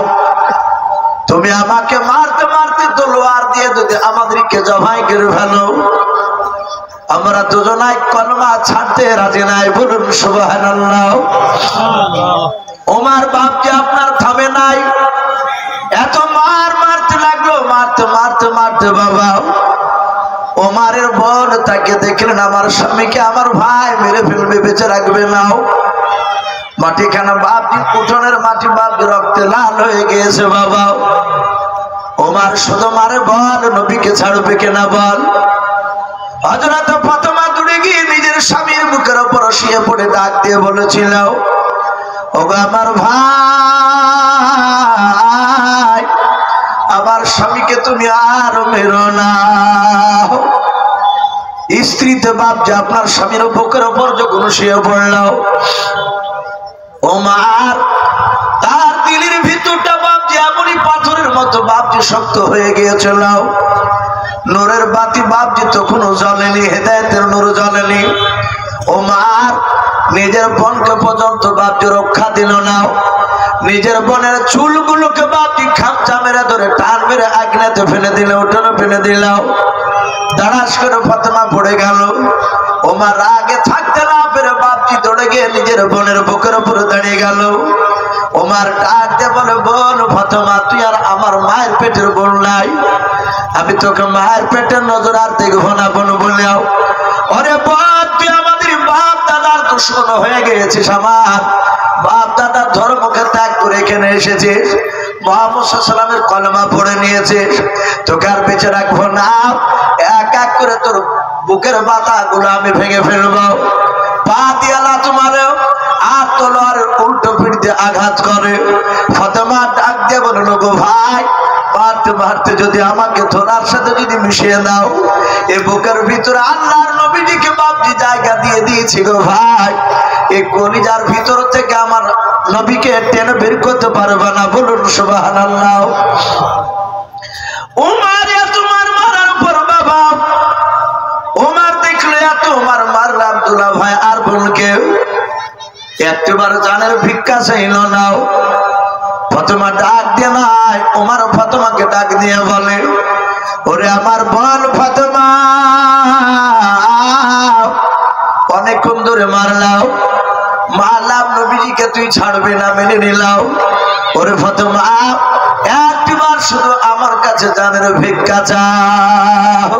তুমি আমাকে মারতে মারতে তলোয়ার দিয়ে যদি আমাদেরকে জবাই করে ফেলো, আমরা দুজনাই কলমা ছাড়তে রাজি নাই, বলুন সুবহানাল্লাহ। ওমর বাপজি আপনার থামে নাই, এত মার মারতে লাগলো, মারতে মারতে মারতে বাবা ওমরের বোন তাকে দেখলেন আমার স্বামীকে আমার ভাই মেরে ফেলবে, বেঁচে রাখবে নাও। মাটিখানা বাপজি উঠোনের মাটি বাপজি রক্তে লাল হয়ে গিয়েছে বাবা। ওমর শুধু মারে বল নবীকে ছাড়বে কিনা বল। হযরত ফাতেমা দৌড়ে গিয়ে নিজের স্বামীর বুকের উপর শুয়ে পড়ে ডাক দিয়ে বলেছিল, ওগো আমার ভাই আমার স্বামীকে তুমি আর মেরো না। স্ত্রীতে বাপজি আপনার স্বামীর বুকের উপর যখন শুয়ে পড়ল, ওমর তার দিলের ভিতরটা বাপজি এমনই পাথরের মতো বাপজি শক্ত হয়ে গিয়েছিল, নূরের বাতি বাপজি তখনও জ্বলেনি, হেদায়েতের নূর জ্বলেনি। ওমর নিজের বোনকে পর্যন্ত বাপজি রক্ষা দিল না, নিজের বোনের চুলগুলোকে বাপজি খামচা মেরে ধরে টান মেরে আগুনেতে ফেলে দিল, উঠোনে ফেলে দিল। দাঁড়াস করে ফাতেমা পড়ে গেল। ওমর রাগে থাকতে না পেরে বাপজি দৌড়ে গিয়ে নিজের বোনের বুকের উপরে দাঁড়িয়ে গেল। ওমর ডাক দিয়ে বলে, বোন ফাতেমা তুই আর আমার মায়ের পেটের বোন নাই, আমি তোকে মায়ের পেটের নজর আর দেখবো না বোন বলেও। ওরে বোন তুই আমাদের বাপ দাদার দুশমন হয়ে গিয়েছিস, আমার বাপ দাদার ধর্মকে ত্যাগ করে এখানে এসেছিস, মুহাম্মদ সাল্লাল্লাহু আলাইহি ওয়াসাল্লামের কলেমা পড়ে নিয়েছিস, তোকে আর বেঁচে রাখবো না, এক এক করে তোর বুকের পাতাগুলো আমি ভেঙে ফেলবো। পা দিয়ে তোমারে আর তলোয়ারের উল্টো পিঠ দিয়ে আঘাত করে। ফাতেমা ডাক দিয়ে বলল, গো ভাই মারতে মারতে যদি আমাকে ধরার সাথে যদি মিশিয়ে দাও, এই বুকের ভিতরে আল্লাহর নবীজিকে বাপজি জায়গা দিয়ে দিয়েছি গো ভাই, এই কলিজার ভিতর থেকে আমার নবীকে টেনে বের করতে পারবে না, বলুন সুবহানাল্লাহ। ওমর এত মার মারার পর বাবা ওমর দেখলে এত মার মারল আব্দুল্লাহ ভাই আর বোনকে, একবার জানের ভিক্ষা চাইল না। ফাতেমা ডাক দিয়ে নাই, ওমর ফাতেমাকে ডাক দিয়ে বলে, ওরে আমার বোন ফাতেমা অনেকক্ষণ ধরে মারলাম, মারলাম নবীজিকে তুই ছাড়বে না, মেনে নিলাম। ওরে ফাতেমা একবার শুধু আমার কাছে জানের ভিক্ষা চাও।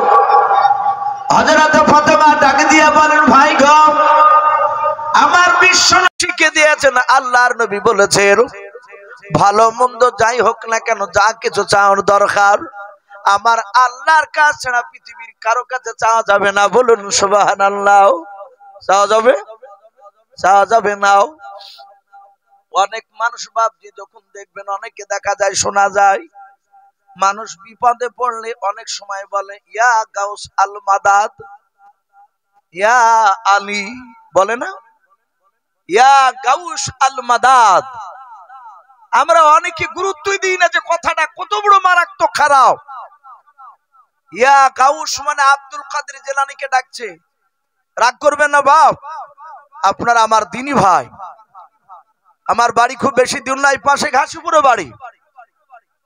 হযরত ফাতেমা ডাক দিয়ে বলেন, ভাই গো আমার বিশ্ব শিখে দিয়েছেন আল্লাহর নবী বলেছেন, ভালো মন্দ যাই হোক না কেন যা কিছু চাওয়ার দরকার আমার আল্লাহর কাছে ছাড়া পৃথিবীর কারো কাছে চাওয়া যাবে না, বলুন সুবহানাল্লাহ। চাওয়া যাবে? চাওয়া যাবে না। অনেক মানুষ বাপজি যখন দেখবেন, অনেকে দেখা যায় শোনা যায় মানুষ বিপদে পড়লে অনেক সময় বলে, ইয়া গাউস আল মাদাদ, ইয়া আলী, বলে না ইয়া গাউস আল মাদাদ। আমরা অনেকে গুরুত্বই দিই না যে কথাটা কত বড় মারাত্মক খারাপ। ইয়া গাউস মানে আব্দুল কাদের জিলানীকে ডাকছে, রাগ করবেন না বাপ, আপনারা আমার দিনী ভাই, আমার বাড়ি খুব বেশি দূর নাই, পাশে ঘাসিপুরে বাড়ি।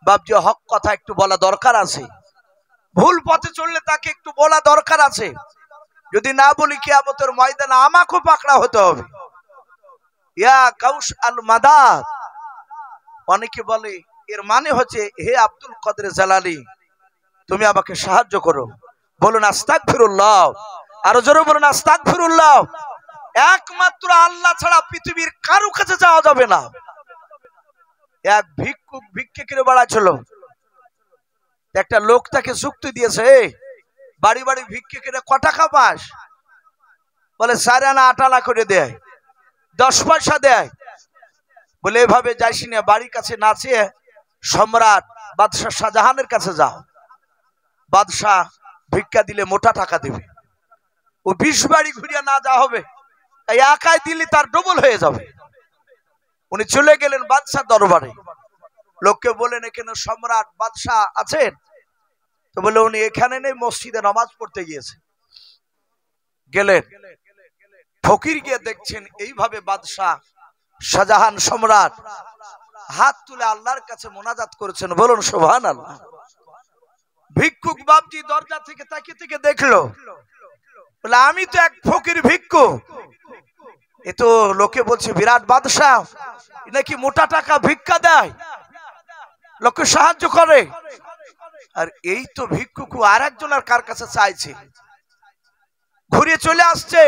বাপজি হক কথা একটু বলা দরকার আছে, ভুল পথে চললে তাকে একটু বলা দরকার আছে, যদি না বলি কিয়ামতের ময়দানে আমাকেও পাকড়া হতে হবে। ইয়া গাউস আল মাদাদ, অনেকে বলে এর মানে হচ্ছে হে আব্দুল কাদের জিলানী তুমি আমাকে সাহায্য করো, বলুন আস্তাগফিরুল্লাহ, আরো জোরে বলুন আস্তাগফিরুল্লাহ। একমাত্র আল্লাহ ছাড়া পৃথিবীর কারো কাছে যাওয়া যাবে না। এক ভিক্ষুক ভিক্ষে করে বেড়াচ্ছিল, একটা লোক তাকে যুক্তি দিয়েছে, বাড়ি বাড়ি ভিক্ষে কেটে ক টাকা পাস? বলে 4 আনা 8 আনা করে দেয়, 10 পয়সা দেয়। বলে এভাবে যাইস না, বাড়ির কাছে নাচে সম্রাট বাদশাহ শাহজাহানের কাছে যাও, বাদশাহ ভিক্ষা দিলে মোটা টাকা দেবে। ও 20 বাড়ি ঘুরিয়ে না যা হবে, একাই দিলে তার ডবল হয়ে যাবে। উনি চলে গেলেন বাদশাহ দরবারে। লোককে বলেন এখানে সম্রাট বাদশাহ আছেন? তো বলে উনি এখানে নেই, মসজিদে নামাজ পড়তে গিয়েছে। গেলেন, ফকির গিয়ে দেখছেন এইভাবে বাদশাহ শাহজাহান সম্রাট হাত তুলে আল্লাহর কাছে মোনাজাত করেছেন। বলুন সুবহানাল্লাহ। ভিক্ষুক বাপজি দরজা থেকে তাকিয়ে থেকে দেখলো, বলে আমি তো এক ফকির ভিক্ষু, এ তো লোকে বলছে বিরাট বাদশাহ, নাকি মোটা টাকা ভিক্ষা দেয়, লোককে সাহায্য করে। আর এই তো ভিক্ষুক আর একজনের কার কাছে চাইছে, ঘুরে চলে আসছে।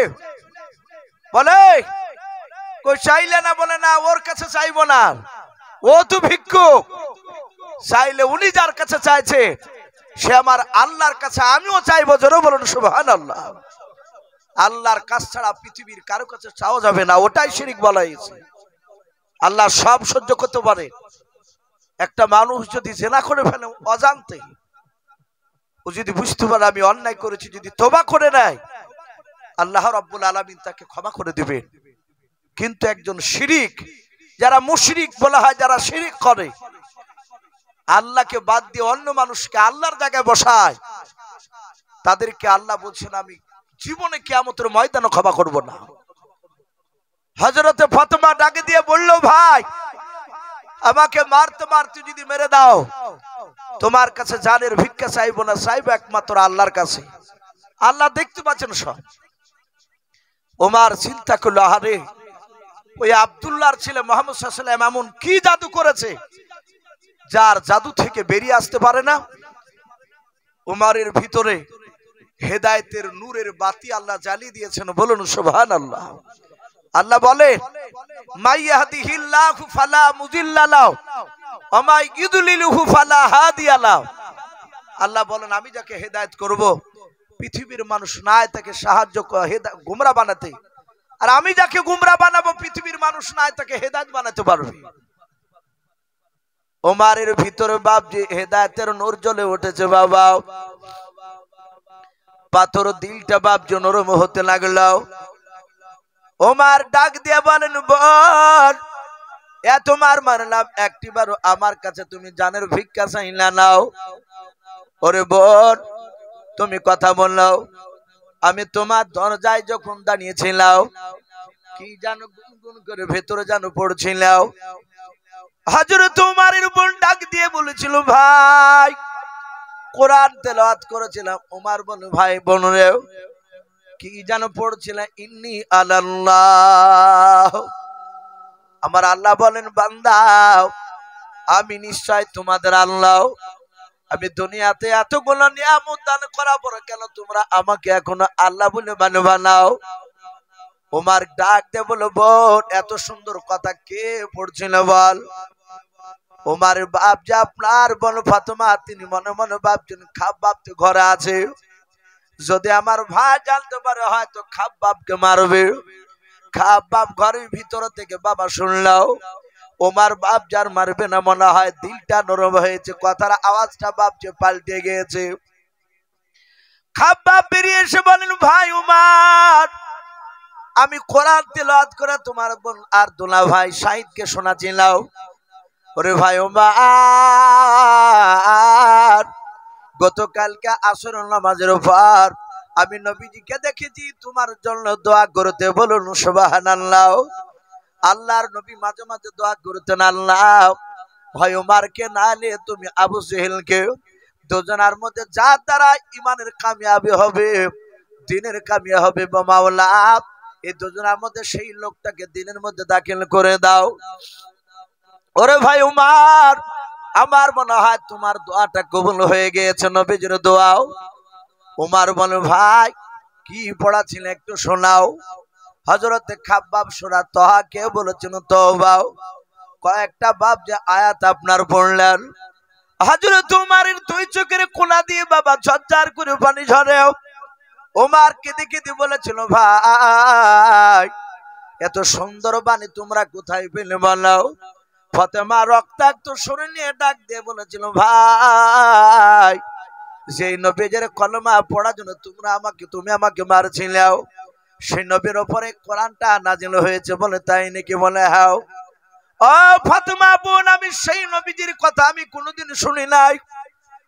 বলে কই চাইলে না? বলে না, ওর কাছে চাইবো না, ও তো ভিক্ষুক, চাইলে উনি যার কাছে চাইছে সে আমার আল্লাহর কাছে আমিও চাইবো। জোরে বলুন সুবহানাল্লাহ। আল্লাহর কাছ ছাড়া পৃথিবীর কারো কাছে চাওয়া যাবে না, ওটাই শিরক বলা হয়েছে। আল্লাহ সব সহ্য করতে পারে। একটা মানুষ যদি জেনা করে ফেলে অজান্তে, ও যদি বুঝতে পারে আমি অন্যায় করেছি, যদি তওবা করে নেয়, আল্লাহ রাব্বুল আলামিন তাকে ক্ষমা করে দিবেন। কিন্তু একজন শিরিক, যারা মুশরিক বলা হয়, যারা শিরিক করে, আল্লাহকে বাদ দিয়ে অন্য মানুষকে আল্লাহর জায়গায় বসায়, তাদেরকে আল্লাহ বলছেন আমি জীবনে কিয়ামতের ময়দানে ক্ষমা করব না। হযরতে ফাতেমা ডাকে দিয়ে বলল, ভাই আমাকে মারতে মারতে যদি মেরে দাও, তোমার কাছে জানের ভিক্ষা চাইবো না, চাইবো একমাত্র আল্লাহর কাছে। আল্লাহ দেখতে পাচ্ছেন সব। ওমর চিন্তা করলো, আরে ওই আব্দুল্লাহর ছেলে মুহাম্মদ সাল্লাল্লাহু আলাইহি ওয়াসাল্লাম এমন কি জাদু করেছে যার জাদু থেকে বেরিয়ে আসতে পারে না। ওমরের ভিতরে হেদায়েতের নূরের বাতি আল্লাহ জ্বালিয়ে দিয়েছেন। বলুন সুবহানাল্লাহ। আল্লাহ বলে মাইয়াহদিহিল্লাহু ফালা মুদিল্লা লাহু ওয়া মাই ইউদলিলহু ফালা হাদিয়া লাহু। আল্লাহ বলেন আমি যাকে হেদায়েত করব, পৃথিবীর মানুষ নাই তাকে সাহায্য গুমরা বানাতে, আর আমি যাকে গুমরা বানাবো পৃথিবীর মানুষ নাই তাকে হেদায়েত বানাতে পারবে। ওমরের ভিতরে বাপজি হেদায়েতের নূর জ্বলে উঠেছে। বাবা পাথর দিলটা বাপজি নরম হতে লাগলো। ওমর ডাক দিয়ে বলেন, বোন এত মারলাম, একটিবারও আমার কাছে তুমি জানের ভিক্ষা চাইলা নাও? ওরে বোন তুমি কথা বললাও, আমি তোমার দরজায় যখন দাঁড়িয়েছিলাম কি জানো গুনগুন করে ভেতরে জানো পড়ছিলাম। হযরত ওমরের বোন ডাক দিয়ে বলেছিল, ভাই কোরআন তেলাওয়াত করেছিলাম। ওমর বলে, ভাই বোন রে কি জানো পড়ছিলাম? ইন্নী আলাল্লাহ, আমার আল্লাহ বলেন বান্দা আমি নিশ্চয় তোমাদের আল্লাহ। আমি দুনিয়াতে এতগুলো নিয়ামত দান করার পরে কেন তোমরা আমাকে এখনো আল্লাহ বলে মানবা নাও? ওমর ডাক দিয়ে বলো, বোন এত সুন্দর কথা কে পড়ছিল বল? ওমরের বাপ যে আপনার বোন ফাতেমা, তিনি মনে মনে ভাবছেন খাব্বাব তো ঘরে আছে, যদি আমার ভাই জানতে পারে হয়তো খাব্বাবকে মারবে। খাব্বাব ঘরের ভিতর থেকে বাবা শুনলাও ওমর বাপ যার মারবে না, মনে হয় দিলটা নরম হয়েছে, কথার আওয়াজটা বাপ যে পাল্টে গিয়েছে। খাব্বাব বেরিয়ে এসে বলেন, ভাই ওমর আমি কোরআন তেলাওয়াত করে তোমার বোন আর দোলা ভাই শাহিদকে শোনাছিলাম। ওরে ভাই ওমর গতকালকে আসর নামাজের পর আমি নবীজিকে দেখেছি তোমার জন্য দোয়া করতে। বলুন সুবহানাল্লাহ। আল্লাহর নবী মাঝে মাঝে দোয়া করতেন, আল্লাহ ভাই ওমরকে না নিয়ে তুমি আবু জেহেলকে, দুজনের মধ্যে যার দ্বারা ইমানের কামিয়াবি হবে, দ্বীনের কামিয়াবি হবে, মাওলা এই দুজনের মধ্যে সেই লোকটাকে দ্বীনের মধ্যে দাখিল করে দাও। ওরে ভাই ওমর আমার মনে হয় তোমার দোয়াটা কবুল হয়ে গিয়েছে, নবীজির দোয়াও। ওমর বলে, ভাই কি পড়াছিল একটু শোনাও। হযরতে খাব্বাব সূরা তাহা কে বলেছেন তওবা, কয়েকটা বাপ যে আয়াত আপনার পড়লেন। হযরত উমরের দুই চোখের কোনা দিয়ে বাবা ঝরঝর করে পানি ঝরে। ওমর কেঁদে কেঁদে বলেছিল, ভাই এত সুন্দর বাণী তোমরা কোথায় পেলে বলো? ফাতেমা রক্তাক্ত শরীর নিয়ে ডাক দিয়ে বলেছিল, ভাই যেই নবীর কলমা পড়ার জন্য তুমি আমাকে মারছিলে, সেই নবীর উপরে কোরআনটা নাজিল হয়েছে বলে তাই নাকি? বলে হ্যাঁ। ও ফাতেমা বোন, আমি সেই নবীজির কথা আমি কোনোদিন শুনি নাই।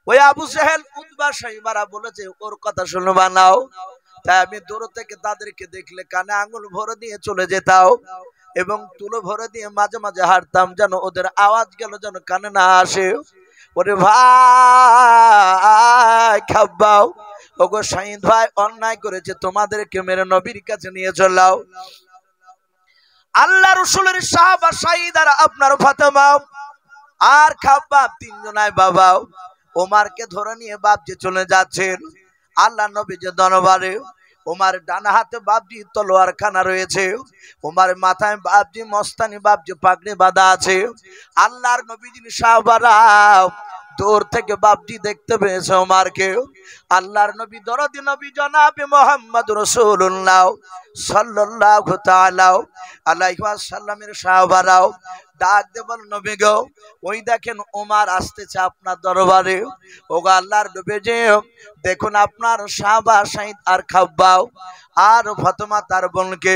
ওই আবু জাহেল উতবা সাইবারা বলেছে ওর কথা শুনবা নাও। তাই আমি দূর থেকে তাদেরকে দেখলে কানে আঙুল ভরে দিয়ে চলে যেতাম এবং তুলো ভরে দিয়ে মাঝে মাঝে হাঁটতাম, যেন ওদের আওয়াজ গেল যেন কানে না আসে। ওরে ভাই খাব্বাও, ওগো শাহিদ ভাই অন্যায় করেছে, তোমাদেরকে মেরে নবীর কাছে নিয়ে চলাও। আল্লাহ রাসূলের সাহাবা শাহিদ আর আপনার ফাতেমা আর খাব্বাব তিনজনায় বাবা ওমরকে ধরে নিয়ে বাপজি চলে যাচ্ছেন আল্লাহ নবীর দরবারে। ওমর ডান হাতে বাপজি তলোয়ার খানা রয়েছে, ওমর মাথায় বাপজি মস্তানি বাপজি পাগড়ি বাঁধা আছে। আল্লাহর নবীজির সাহাবারা দূর থেকে বাপজি দেখতে পেয়েছে ওমরকে। আল্লাহর নবী দরদি নবী জনাবে মুহাম্মদ রাসূলুল্লাহ সাল্লাল্লাহু তাআলা আলাইহি ওয়াসাল্লামের সাহাবারাও ডাক দিয়ে বল, নবী গো ওই দেখেন ওমর আসতেছে আপনার দরবারে। ওগো আল্লাহর নবী যে দেখুন আপনার সাহাবা শাহিদ আর খাব্বাও আর ফাতেমা তার বোনকে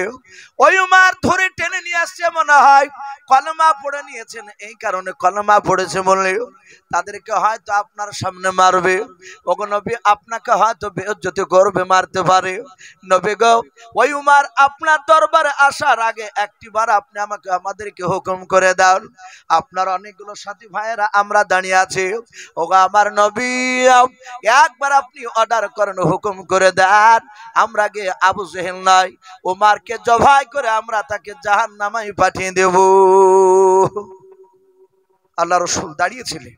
ওই ওমর ধরে টেনে নিয়ে আসছে, মনে হয় কলমা পড়ে নিয়েছেন, এই কারণে কলমা পড়েছে বলে তাদেরকে হয়তো আপনার সামনে মারবে। ওগো নবী আপনাকে হয়তো বেইজ্জতি করবে, মারতে পারে। নবী গো ওই উমর আপনার দরবারে আসার আগে একটিবার আপনি আমাদেরকে হুকুম করে দাও, আপনার অনেকগুলো সাথী ভাইয়েরা আমরা দাঁড়িয়ে আছি, ওগো আমার নবী একবার আপনি অর্ডার করেন, হুকুম করে দেন, আমরা গিয়ে আবু জেহেল নয় উমরকে জবাই করে আমরা তাকে জাহান্নামে পাঠিয়ে দেব। আল্লাহ রাসূল দাঁড়িয়েছিলেন।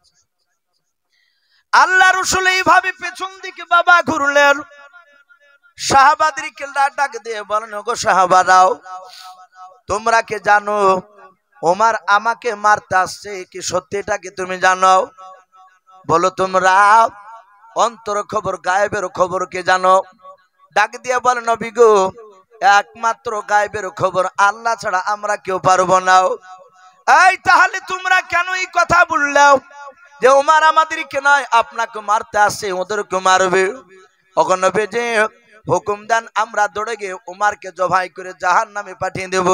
আল্লাহ রাসূল এইভাবে পেছন দিকে বাবা ঘুরলেন, সাহাবাদেরকে ডাক দিয়ে বলেন, ওগো সাহাবারাও তোমরা কি জানো ওমর আমাকে মারতে আসছে কি? সত্যিটা কি তুমি জানো? বলো তোমরা অন্তর খবর গায়েবের খবর কে জানো? ডাক দিয়ে বলে, নবী গো একমাত্র গায়েবের খবর আল্লাহ ছাড়া আমরা কেউ পারবো না। এই তাহলে তোমরা কেন এই কথা বললে যে ওমর আমাদেরকে নয় আপনাকে মারতে আসছে, ওদেরকে মারবে? ওগো নবী যে হুকুম দেন, আমরা দৌড়ে গিয়ে ওমরকে জবাই করে জাহান্নামে পাঠিয়ে দেব।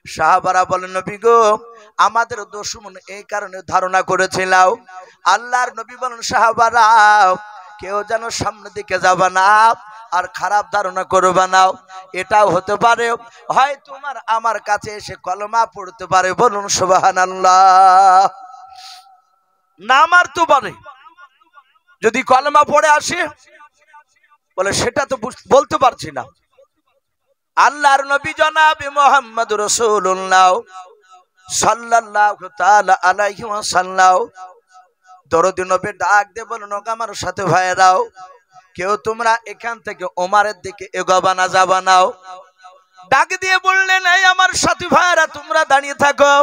সাহাবারা বলেন, নবী গো আমাদের দুশমন এই কারণে ধারণা করেছিল। আল্লাহর নবী বলেন, সাহাবারা কেউ যেন সামনে দিকে যাবে না আর খারাপ ধারণা করবে না, এটাও হতে পারে হয় তোমার আমার কাছে এসে কলমা পড়তে পারে। বলুন সুবহানাল্লাহ। না মারতে পারে, যদি কলমা পড়ে আসে বলে সেটা তো বলতে পারছি না। আল্লাহর নবী জনাবে মুহাম্মদ রাসূলুল্লাহ সাল্লাল্লাহু তাআলা আলাইহি ওয়াসাল্লাম দরদি নবী ডাক দিয়ে বলেন, আমার সাথে ভাইরাও কেউ তোমরা এখান থেকে ওমরের দিকে এগোবা না, যাবা নাও। ডাক দিয়ে বললেন, এই আমার সাথী ভাইরা তোমরা দাঁড়িয়ে থাকো,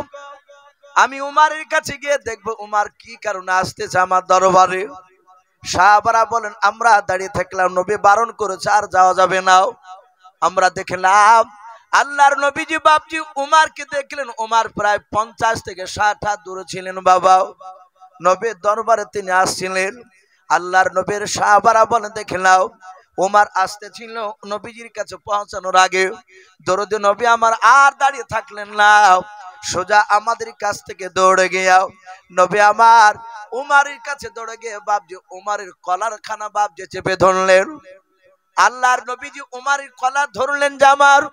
আমি উমরের কাছে গিয়ে দেখবো উমর কি কারণে আসতেছে আমার দরবারে। সাহাবারা বলেন, আমরা দাঁড়িয়ে থাকলাম, নবী বারণ করেছে আর যাওয়া যাবে না। আমরা দেখলাম আল্লাহর নবীজি বাপজি উমরকে দেখলেন, উমর প্রায় 50 থেকে 60 হাত দূরে ছিলেন বাবা, নবীর দরবারে তিনি আসছিলেন। আল্লাহর নবীর সাহাবারা বলেন, দেখলাম উমর আসতেছিল, নবীজির কাছে পৌঁছানোর আগে দরদি নবী আমার আর দাঁড়িয়ে থাকলেন না, সোজা আমাদের কাছ থেকে দৌড়ে গিয়ে নবী আমার উমরের কাছে দৌড়ে গিয়ে বাপজি উমরের কলার খানা বাপজি চেপে ধরলেন। আল্লাহর নবীজি উমরের কলার ধরলেন জামার,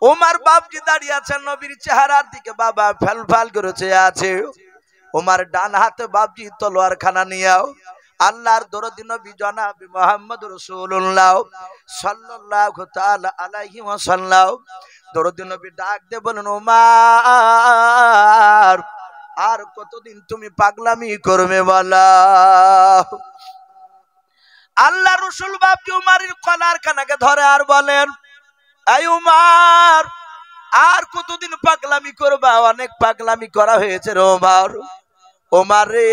উমর বাপজি দাঁড়িয়ে আছেন, নবীর চেহারার দিকে বাবা ফেল ফেল করে চেয়ে আছে। উমর ডান হাতে বাপজি তলোয়ার খানা নিয়েও আল্লাহর দরদি নবী জনাবে মুহাম্মদ রাসূলুল্লাহ সাল্লাল্লাহু তাআলা আলাইহি ওয়াসাল্লাম দরদি নবী ডাক দিয়ে বলেন, উমর আর কতদিন তুমি পাগলামি করবে বলো? আল্লাহ রাসূল বাপজি উমরের কলার খানাকে ধরে আর বলেন, এই উমর আর কতদিন পাগলামি করবা? অনেক পাগলামি করা হয়েছে রে উমর। উমর রে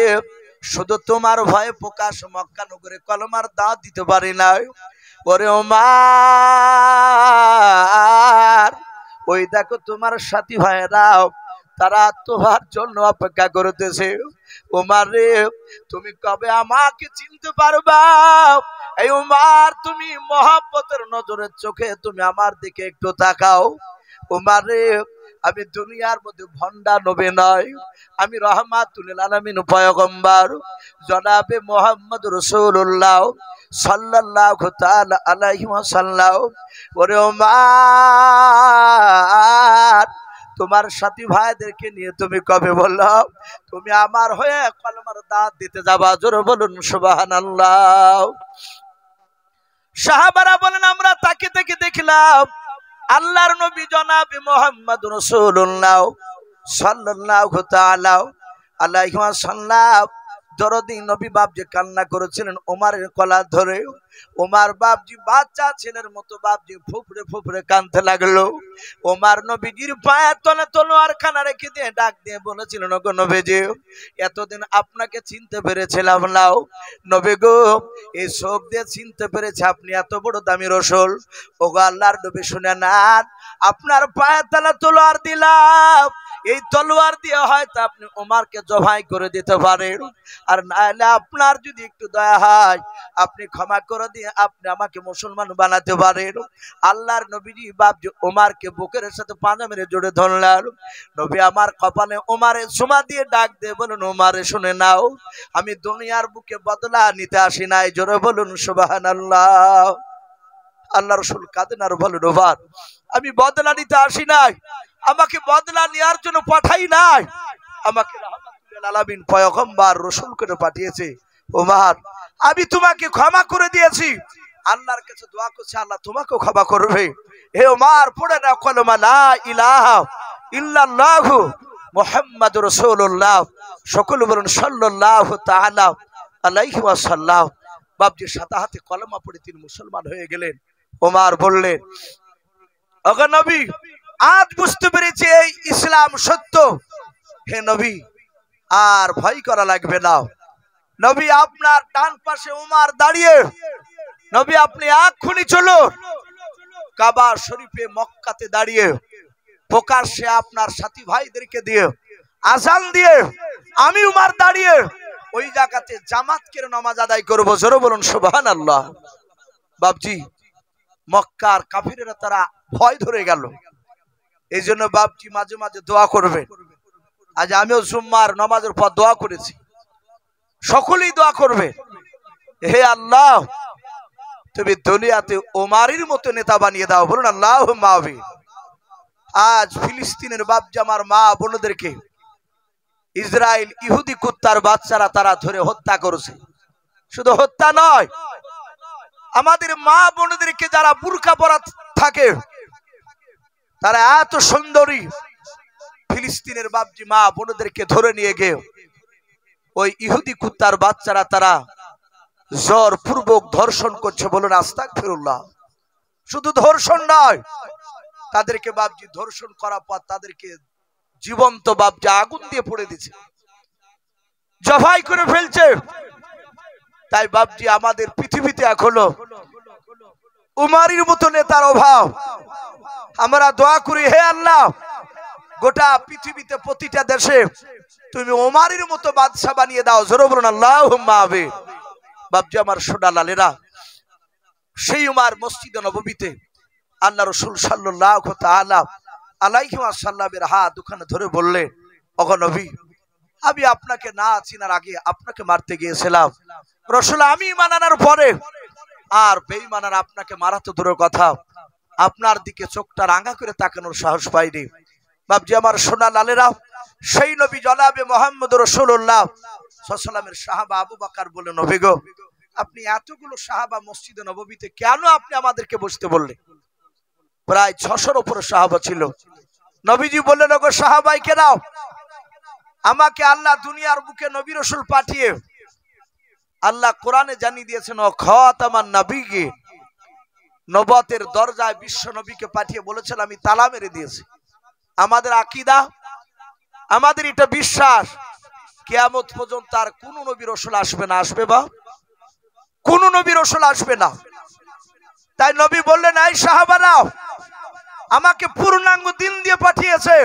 শুধু তোমার ভয়ে প্রকাশ মক্কা নগরে কলমার দাওয়াত দিতে পারি নাই। ওরে ওমর, ওই দেখো তোমার সাথী ভাইরাও তারা তোমার জন্য অপেক্ষা করতেছে। ওমর রে, তুমি কবে আমাকে চিনতে পারবা? এই ওমর, তুমি মহব্বতের নজরের চোখে তুমি আমার দিকে একটু তাকাও। ওমর রে, আমি দুনিয়ার মধ্যে ভন্ডা নবী নয়, আমি রহমাতুল আলামিন পয়গম্বর জনাবে মুহাম্মদ রাসূলুল্লাহ সাল্লাল্লাহু তাআলা আলাইহি ওয়াসাল্লাম। ওরে ওমর, তোমার সাথী ভাইদেরকে নিয়ে তুমি কবে বললো তুমি আমার হয়ে কলমার দাওয়াত দিতে যাবা? জোরে বলুন সুবহানাল্লাহ। সাহাবারা বলেন, আমরা তাকে তাকে দেখলাম আল্লাহর নবী জনাবে মুহাম্মদ রাসূলুল্লাহ সাল্লাল্লাহু তাআলা আলাইহি ওয়াসাল্লাম দরদি নবী বাপজি কান্না করেছিলেন ওমরের কলা ধরে। ওমর বাপজি বাচ্চা ছেলের মতো বাপজি ফুফড়ে ফুফড়ে কাঁদতে লাগলো। ওমর নবীজির পায়ের তলে তলোয়ার খানা রেখে দিয়ে ডাক দিয়ে বলেছিলেন, ওগো নবীজি, এতদিন আপনাকে চিনতে পেরেছিলাম না নবী গো, এই চোখ দিয়ে চিনতে পেরেছে আপনি এত বড় দামি রসুল। ওগো আল্লাহর নবী শুনে নেন, আপনার পায়ের তলে তলোয়ার দিলাম, এই তলোয়ার দিয়ে হয়তো আপনি ওমরকে জবাই করে দিতে পারেন, আর নাহলে আপনার যদি একটু দয়া হয় আপনি ক্ষমা করে দিয়ে আপনি আমাকে মুসলমান বানাতে পারেন। আল্লাহর নবীজি বাপজি ওমরকে বুকের সাথে পাঁজা মেরে জড়ে ধরলেন। নবী আমার কপালে ওমরে চুমা দিয়ে ডাক দিয়ে বলুন, ওমরে শুনে নাও, আমি দুনিয়ার বুকে বদলা নিতে আসি নাই। জোরে বলুন সুবহানাল্লাহ। আল্লাহ রাসূল কাঁদেন আর বলেন, ওমর, আমি বদলা নিতে আসি নাই, আমাকে বদলা নেওয়ার জন্য পাঠাই নাই, আমাকে রাহমাতুল আলামিন পয়গম্বর রাসূল করে পাঠিয়েছে। ওমর, আমি তোমাকে ক্ষমা করে দিয়েছি, আল্লাহর কাছে দোয়া করছি আল্লাহ তোমাকেও ক্ষমা করবে। হে ওমর, পড়ে না কলমা লা ইলাহা ইল্লাল্লাহু মুহাম্মাদুর রাসূলুল্লাহ। সকলে বলুন সাল্লাল্লাহু তাআলা আলাইহি ওয়াসাল্লাম। বাপজি সাথে হাতে কলমা পড়ে তিনি মুসলমান হয়ে গেলেন। ওমর বললেন, ওগো নবী, আজ বুঝতে পেরেছি এই ইসলাম সত্য। হে নবী, আর ভয় করা লাগবে না। নবী আপনার ডান পাশে ওমর দাঁড়িয়ে, নবী আপনি এক্ষুনি চলো কাবা শরীফে মক্কাতে দাঁড়িয়ে প্রকাশ্যে আপনার সাথী ভাইদেরকে দিয়ে আযান দিয়ে আমি ওমর দাঁড়িয়ে ওই জায়গাতে জামাত করে নামাজ আদায় করব। জোরে বলুন সুবহানাল্লাহ। বাপজি মক্কার কাফিরেরা তারা ভয় ধরে গেল, এই জন্য বাপজি মাঝে মাঝে দোয়া করবে। আজ আমিও জুম্মার নামাজের পর দোয়া করেছি, সকলেই দোয়া করবে, হে আল্লাহ তুমি দুনিয়াতে ওমরের মতো নেতা বানিয়ে দাও। বলুন আল্লাহুম্মা আমিন। আজ ফিলিস্তিনের বাপজি আমার মা বোনদেরকে ইসরায়েল ইহুদি কুত্তার বাচ্চারা তারা ধরে হত্যা করেছে। শুধু হত্যা নয়, আমাদের মা বোনদেরকে যারা বুরকা পরা থাকে তারা এত সুন্দরী ফিলিস্তিনের বাপজি মা বোনদেরকে ধরে নিয়ে গিয়ে ওই ইহুদি কুত্তার বাচ্চারা তারা জোরপূর্বক ধর্ষণ করছে। বলুন আস্তাগফিরুল্লাহ। শুধু ধর্ষণ নয়, তাদেরকে বাপজি ধর্ষণ করার পর তাদেরকে জীবন্ত বাপজি আগুন দিয়ে পুড়ে দিচ্ছে, জবাই করে ফেলছে। তাই বাপজি আমাদের পৃথিবীতে এখনো উমরের মতো নেতার অভাব। আমরা দোয়া করি, হে আল্লাহ গোটা পৃথিবীতে প্রতিটা দেশে তুমি উমরের মতো বাদশা বানিয়ে দাও। জোরে বলুন আল্লাহুম্মা আমিন। বাপজি আমার সোনা লালেরা, সেই উমর মসজিদে নববীতে আল্লাহ রাসূল সাল্লাল্লাহু তাআলা আলাইহি ওয়াসাল্লামের হাত দুখানে ধরে বললেন, ওগো নবী, আমি আপনাকে না চিনার আগে আপনাকে মারতে গিয়েছিলাম, রাসূল আমি ঈমান আনার পরে আর বেঈমানরা আপনাকে মারা তো দূরের কথা, আপনার দিকে চোখটা রাঙা করে তাকানোর সাহস পাইনি। বাপজি আমার সোনা লালেরা, সেই নবী জনাবে মুহাম্মদ রাসূলুল্লাহ সাল্লাল্লাহু আলাইহি ওয়াসাল্লামের সাহাবা আবু বকর বলেন, নবী গো, আপনি এতগুলো সাহাবা মসজিদে নববীতে কেন আপনি আমাদেরকে বসতে বললেন? প্রায় 600-র উপরে সাহাবা ছিল। নবীজি বললেন, ওগো সাহাবাই কেরাম, আমাকে আল্লাহ দুনিয়ার বুকে নবী রাসূল পাঠিয়ে আল্লাহ কোরআনে জানিয়ে দিয়েছেন, ও খাতামান নবিয়্যিন, নবুয়তের দরজায় বিশ্ব নবীকে পাঠিয়ে বলেছেন আমি তালা মেরে দিয়েছি। আমাদের আকীদা, আমাদের এটা বিশ্বাস, কিয়ামত পর্যন্ত আর কোন নবী রাসূল আসবে না। আসবে বা কোন নবী রাসূল আসবে না। তাই নবী বললেন, এই সাহাবারা, আমাকে পূর্ণাঙ্গ দিন দিয়ে পাঠিয়েছে,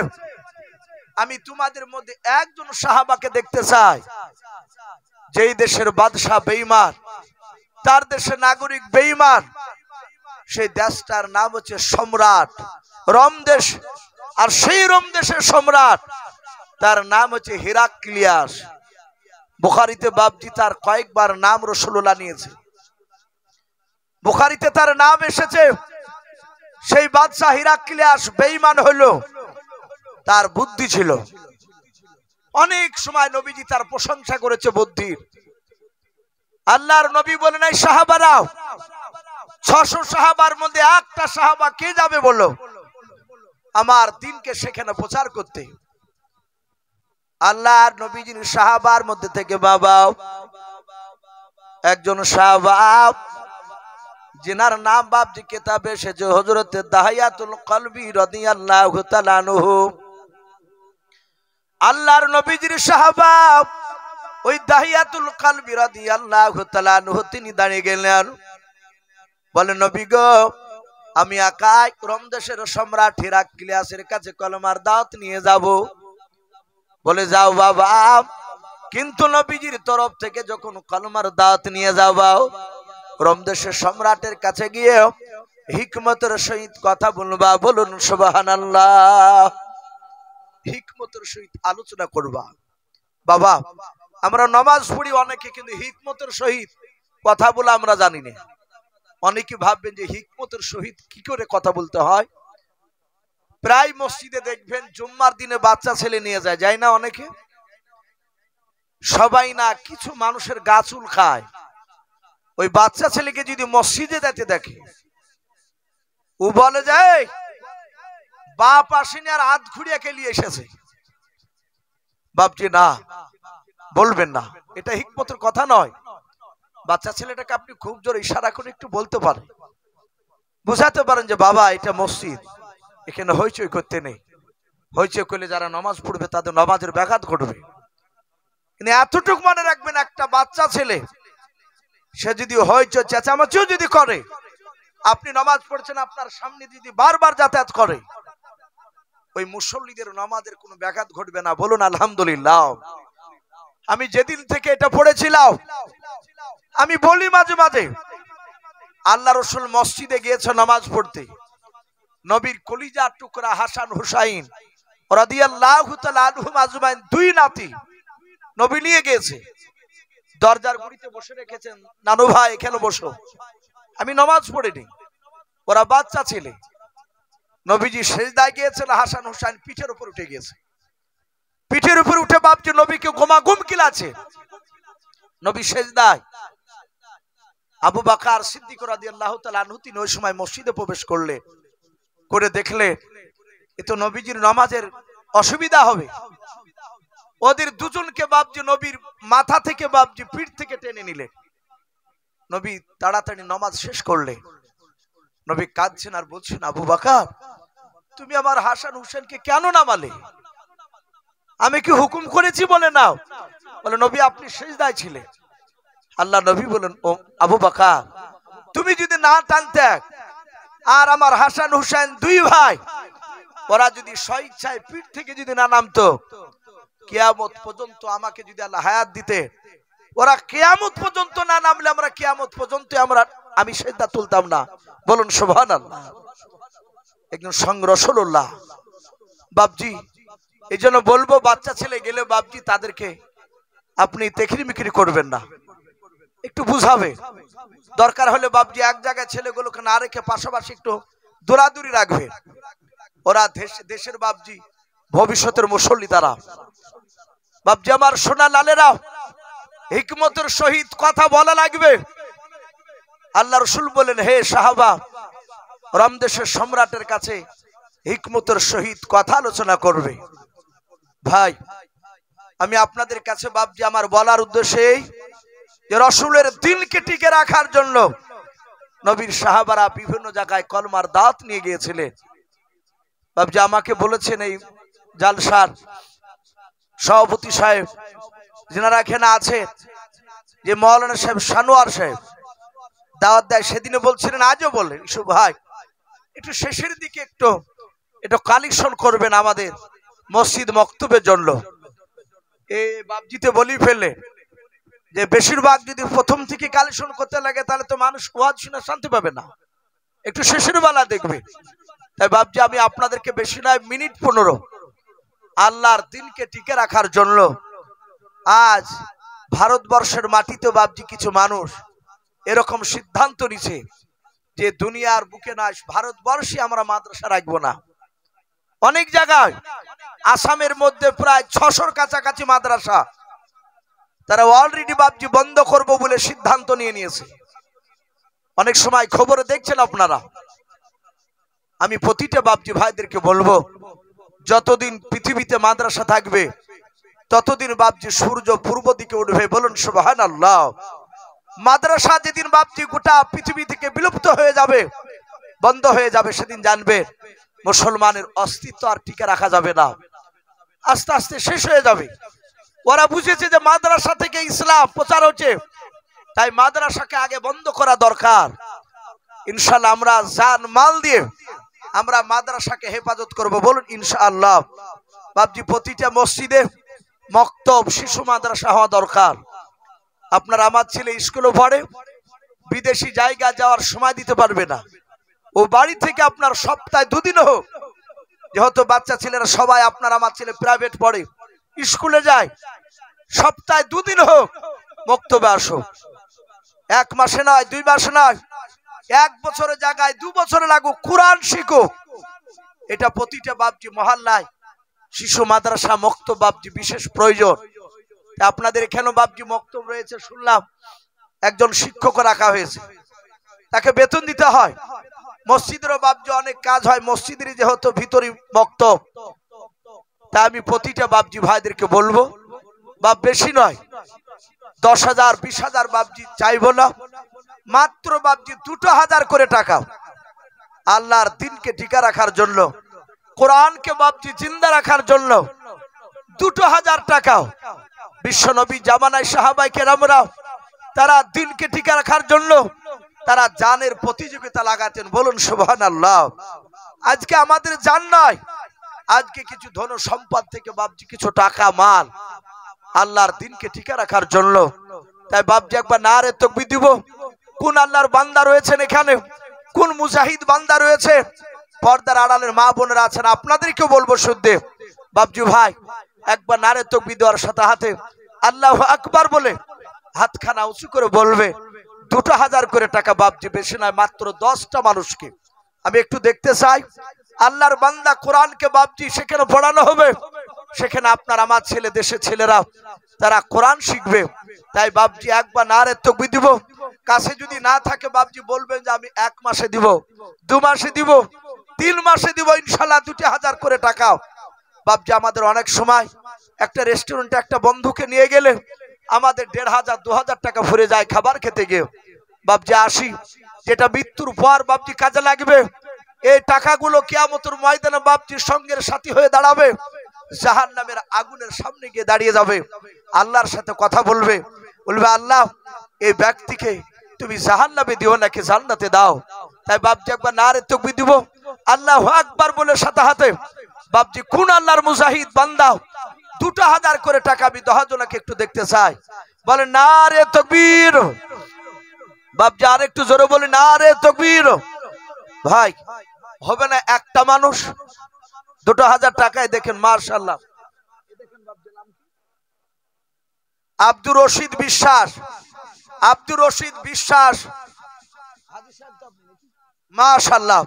আমি তোমাদের মধ্যে একজন সাহাবাকে দেখতে চাই যেই দেশের বাদশা বেঈমান, তার দেশের নাগরিক বেঈমান, সেই দেশটার নাম হচ্ছে সম্রাট রোম দেশ। আর সেই রোম দেশের সম্রাট তার নাম হচ্ছে হিরাক্লিয়াস। বুখারীতে বাবজি তার কয়েকবার নাম রাসূলুল্লাহ নিয়েছে, বুখারীতে তার নাম এসেছে। সেই বাদশা হিরাক্লিয়াস বেঈমান হলো, তার বুদ্ধি ছিল। অনেক সময় নবীজি তার প্রশংসা করেছে বুদ্ধির। আল্লাহর নবী বলেন, এই সাহাবারা, 600 সাহাবার মধ্যে একটা সাহাবা কে যাবে বলো আমার দিনকে সেখানে প্রচার করতে? আল্লাহর নবীজির সাহাবার মধ্যে থেকে বাবা একজন সাহাবা, जिनार नाम बाप जी किताबे से जो हजरत दाहियातुल कल्बी रादियाल्लाहु ताआला अन्हु আল্লাহর নবীজির সাহাবা ওই দাহিয়াতুল কলবি রাদিয়াল্লাহু তাআলা আনহু তিনি দাঁড়িয়ে গেলেন, বলেন নবী গো, আমি একাই রোম দেশের সম্রাট হিরাক্লিয়াসের কাছে কলমার দাওয়াত নিয়ে যাব। বলে যাও বাবা, কিন্তু নবীজির তরফ থেকে যখন কলমার দাওয়াত নিয়ে যাও রোম দেশের সম্রাটের কাছে গিয়ে হিকমতের সহিত কথা বলবা। বলুন সুবহানাল্লাহ। হিকমতের সহিত আলোচনা করবা। বাবা, আমরা নামাজ পড়ি অনেকে, কিন্তু হিকমতের সহিত কথা বলে আমরা জানি না। অনেকে ভাববেন যে হিকমতের সহিত কি করে কথা বলতে হয়। প্রায় মসজিদে দেখবেন জুম্মার দিনে বাচ্চা ছেলে নিয়ে যায়, যায় না অনেকে? সবাই না, কিছু মানুষের গা চুল খায়। ওই বাচ্চা ছেলেকে যদি মসজিদে যেতে দেখে, ও বলে যায় বাপ আসেনি আর হাত ঘুরিয়ে খেলিয়ে এসেছে। বাপজি না, বলবেন না, এটা হিকমতের কথা নয়। বাচ্চা ছেলেটাকে আপনি খুব জোরে ইশারা করে একটু বলতে পারেন, বুঝাতে পারেন যে বাবা এটা মসজিদ, এখানে হইচই করতে নেই। হইচই করলে যারা নামাজ পড়বে তাদের নামাজের ব্যাঘাত ঘটবে। কিন্তু এতটুকু মনে রাখবেন, একটা বাচ্চা ছেলে সে যদি হইচই চেঁচামেচিও যদি করে, আপনি নামাজ পড়ছেন, আপনার সামনে যদি বারবার যাতায়াত করে, ওই মুসল্লিদের নামাজের কোনো ব্যাঘাত ঘটবে না। বলুন আলহামদুলিল্লাহ। আমি যেদিন থেকে এটা পড়েছিলাম, আমি বলি মাঝে মাঝে, আল্লাহ রসুল মসজিদে গিয়েছে নামাজ পড়তে, নবীর কলিজার টুকরা হাসান হুসাইন রাদিয়াল্লাহু তাআলা আনহুম আজমাইন দুই নাতি নবী নিয়ে গিয়েছে। দরজার গুড়িতে বসে রেখেছেন, নানু ভাই এখানে বসো, আমি নামাজ পড়িনি। ওরা বাচ্চা ছেলে। নবীজি সেজদায় গিয়েছেন, হাসান হুসাইন পিঠের উপর উঠে গিয়েছে। পিঠের উপর উঠে বাপজি নবীকে ঘুমাঘুম কিলাছে। নবী সেজদায়। আবু বকর সিদ্দিক রাদিয়াল্লাহু তাআলা আনহু তিনি ওই সময় মসজিদে প্রবেশ করলে, করে দেখলে এ তো নবীজির নামাজের অসুবিধা হবে। ওদের দুজনকে বাপজি নবীর মাথা থেকে বাপজি পিঠ থেকে টেনে নিলেন। নবী তাড়াতাড়ি নামাজ শেষ করলে। নবী কাঁদছেন আর বলছেন, আবু বকর তুমি আমার হাসান হুসেনকে কেন নামালে? আমি কি হুকুম করেছি? বলে নাও। বলে নবী আপনি সিজদায় ছিলেন। আল্লাহ নবী বলেন, ও আবু বকর তুমি যদি না টানতে, আর আমার হাসান হুসেন দুই ভাই ওরা যদি স্বইচ্ছায় পিঠ থেকে যদি না নামতো, কিয়ামত পর্যন্ত আমাকে যদি আল্লাহ হায়াত দিতে, ওরা কিয়ামত পর্যন্ত না নামলে আমরা কিয়ামত পর্যন্ত আমি সিজদা তুলতাম না। বলুন সুবহানাল্লাহ। একজন সঙ্গ রাসূলুল্লাহ। বাপজি এই জন্য বলবো, বাচ্চা ছেলে গেলে বাপজি তাদেরকে আপনি তেখরি মিকরি করবেন না, একটু বুঝাবে। দরকার হলে বাপজি এক জায়গায় ছেলেগুলোকে না রেখে পাশাপাশি একটু দৌড়াদৌড়ি রাখবে। ওরা দেশের বাপজি ভবিষ্যতের মুসল্লি তারা। বাপজি আমার সোনা লালেরা, হিকমতের সহিত কথা বলা লাগবে। আল্লাহ রসুল বলেন, হে সাহাবা, রোম দেশের সম্রাটের কাছে হিকমতের সহিত কথা আলোচনা করবে। ভাই আমি আপনাদের কাছে বাপজি আমার বলার উদ্দেশ্য এই যে রসুলের দিনকে টিকে রাখার জন্য নবীর সাহাবারা বিভিন্ন জায়গায় কলমার দাওয়াত নিয়ে গিয়েছিলেন। বাপজি আমাকে বলেছেন এই জালসার সভাপতি সাহেব, যারা এখানে আছে, যে মাওলানা সাহেব সানোয়ার সাহেব দাওয়াত দেয়, সেদিনে বলছিলেন, আজও বলেন ইসু ভাই একটু শেষের দিকে একটু কালেকশন করবেন আমাদের মসজিদ মক্তবের জন্য। এই বাবজিতে বলি ফেলে যে বেশিরভাগ যদি প্রথম থেকে কালেকশন করতে লাগে তাহলে তো মানুষ ওয়াজ শুনে শান্তি পাবে না, একটু শেষের বেলা দেখবে। তাই বাবজি আমি আপনাদেরকে বেশি নয়, মিনিট 15 আল্লাহর দিনকে টিকে রাখার জন্য আজ ভারতবর্ষের মাটিতে বাবজি কিছু মানুষ এরকম সিদ্ধান্ত নিছে যে দুনিয়ার বুকে নয়, ভারতবর্ষে আমরা মাদ্রাসা রাখবো না। অনেক জায়গায় আসামের মধ্যে প্রায় 600-র কাছাকাছি মাদ্রাসা তারা অলরেডি বাবজি বন্ধ করব বলে সিদ্ধান্ত নিয়েছে। অনেক সময় খবরে দেখছেন আপনারা। আমি প্রতিটা বাবজি ভাইদেরকে বলবো, যতদিন পৃথিবীতে মাদ্রাসা থাকবে ততদিন বাবজি সূর্য পূর্ব দিকে উঠবে, বলুন সুবহানাল্লাহ। মাদ্রাসা যেদিন বাবজি গোটা পৃথিবী থেকে বিলুপ্ত হয়ে যাবে, বন্ধ হয়ে যাবে, সেদিন জানবে মুসলমানের অস্তিত্ব আর টিকে রাখা যাবে না, আস্তে আস্তে শেষ হয়ে যাবে। ওরা বুঝেছে যে মাদ্রাসা থেকে ইসলাম প্রচার হচ্ছে, তাই মাদ্রাসাকে আগে বন্ধ করা দরকার। ইনশাআল্লাহ আমরা জান মাল দিয়ে আমরা মাদ্রাসাকে হেফাজত করব, বলুন ইনশাআল্লাহ। বাবজি প্রতিটা মসজিদে মক্তব শিশু মাদ্রাসা হওয়া দরকার। আপনার আমার ছেলে স্কুলে পড়ে, বিদেশি জায়গা যাওয়ার সময় দিতে পারবে না, ও বাড়ি থেকে আপনার সপ্তাহে 2 দিন হোক, যেহেতু বাচ্চা ছেলেরা সবাই আপনার আমার ছেলে প্রাইভেট পড়ে স্কুলে যায়, সপ্তাহে 2 দিন হোক মক্তবে আসো। 1 মাসে নয়, 2 মাসে নয়, 1 বছরের জায়গায় 2 বছরে লাগুক, কোরআন শিখো। এটা প্রতিটা বাবজি মহল্লায় শিশু মাদ্রাসা মক্তব বাবজি বিশেষ প্রয়োজন। আপনাদের এখানে বাবজি মক্তব রয়েছে, শুনলাম একজন শিক্ষক রাখা হয়েছে, তাকে বেতন দিতে হয়। মসজিদেরও বাবজি অনেক কাজ হয়, মসজিদের যেহেতু ভিতরে মক্তব, তা আমি প্রতিটা বাবজি ভাইদেরকে বলবো, বাপ বেশি নয়, 10,000 20,000 বাবজি চাইবো না, মাত্র বাবজি 2,000 করে টাকা আল্লাহর দিনকে টিকা রাখার জন্য, কোরআনকে বাবজি জিন্দা রাখার জন্য 2,000 টাকা। বিশ্বনবী জামানায় সাহাবায়ে কেরামরা তারা দিনকে টিকা রাখার জন্য তারা জানের প্রতিযোগিতা লাগাতেন, বলুন সুবহানাল্লাহ। আজকে আমাদের জান নয়, আজকে কিছু ধন সম্পদ থেকে বাবজি কিছু টাকা মাল আল্লাহর দিনকে টিকা রাখার জন্য। তাই বাবজি একবার নারে তাকবীর দিব। কোন আল্লাহর বান্দা রয়েছেন এখানে, কোন মুজাহিদ বান্দা রয়েছে, পর্দার আড়ালের মা বোনেরা আছেন, আপনাদেরকেও বলবো শুদ্ধে বাবজি ভাই একবার নারে তাকবীর দেওয়ার সাথে হাতে আল্লাহু আকবার বলে হাতখানা উঁচু করে বলবে 2,000 করে টাকা বাবজি, বেশি নয়, মাত্র 10টা মানুষকে আমি একটু দেখতে চাই। আল্লাহর বান্দা কোরআনকে বাবজি সেখানে পড়ানো হবে, সেখানে আপনার আমার ছেলে দেশের ছেলেরা তারা কোরআন শিখবে। তাই বাবজি একবার নারে তাকবীর দিব। কাছে যদি না থাকে বাবজি বলবেন যে আমি 1 মাসে দিব, 2 মাসে দিব, 3 মাসে দিব, ইনশাআল্লাহ 2,000 করে টাকা। বাবজি আমাদের অনেক সময় একটা রেস্টুরেন্টে একটা বন্ধুকে নিয়ে গেলে আমাদের 1,500 2,000 টাকা ভরে যায় খাবার খেতে গিয়ে। বাবজি আসি, যেটা মৃত্যুর পর বাবজি কাজে লাগবে, এই টাকাগুলো কিয়ামতের ময়দানে বাবজির সঙ্গের সাথী হয়ে দাঁড়াবে, জাহান্নামের আগুনের সামনে গিয়ে দাঁড়িয়ে যাবে, আল্লাহর সাথে কথা বলবে, বলবে আল্লাহ এই ব্যক্তিকে তুমি জাহান্নামে দিও নাকি জান্নাতে দাও। তাই বাবজি একবার নারে তাকবীর দিব, আল্লাহু আকবার বলে সাথে হাতে বাবজি কোন আল্লাহর মুজাহিদ বান্দা 2,000 করে টাকা, আমি 10 জনকে একটু দেখতে চাই, বলে নারে তাকবীর। বাবজি আর একটু জোরে বলি নারে তাকবীর। ভাই হবে না একটা মানুষ 2,000 টাকায়, দেখেন মাশাআল্লাহ, আব্দুর রশিদ বিশ্বাস, আব্দুর রশিদ বিশ্বাস, মাশাআল্লাহ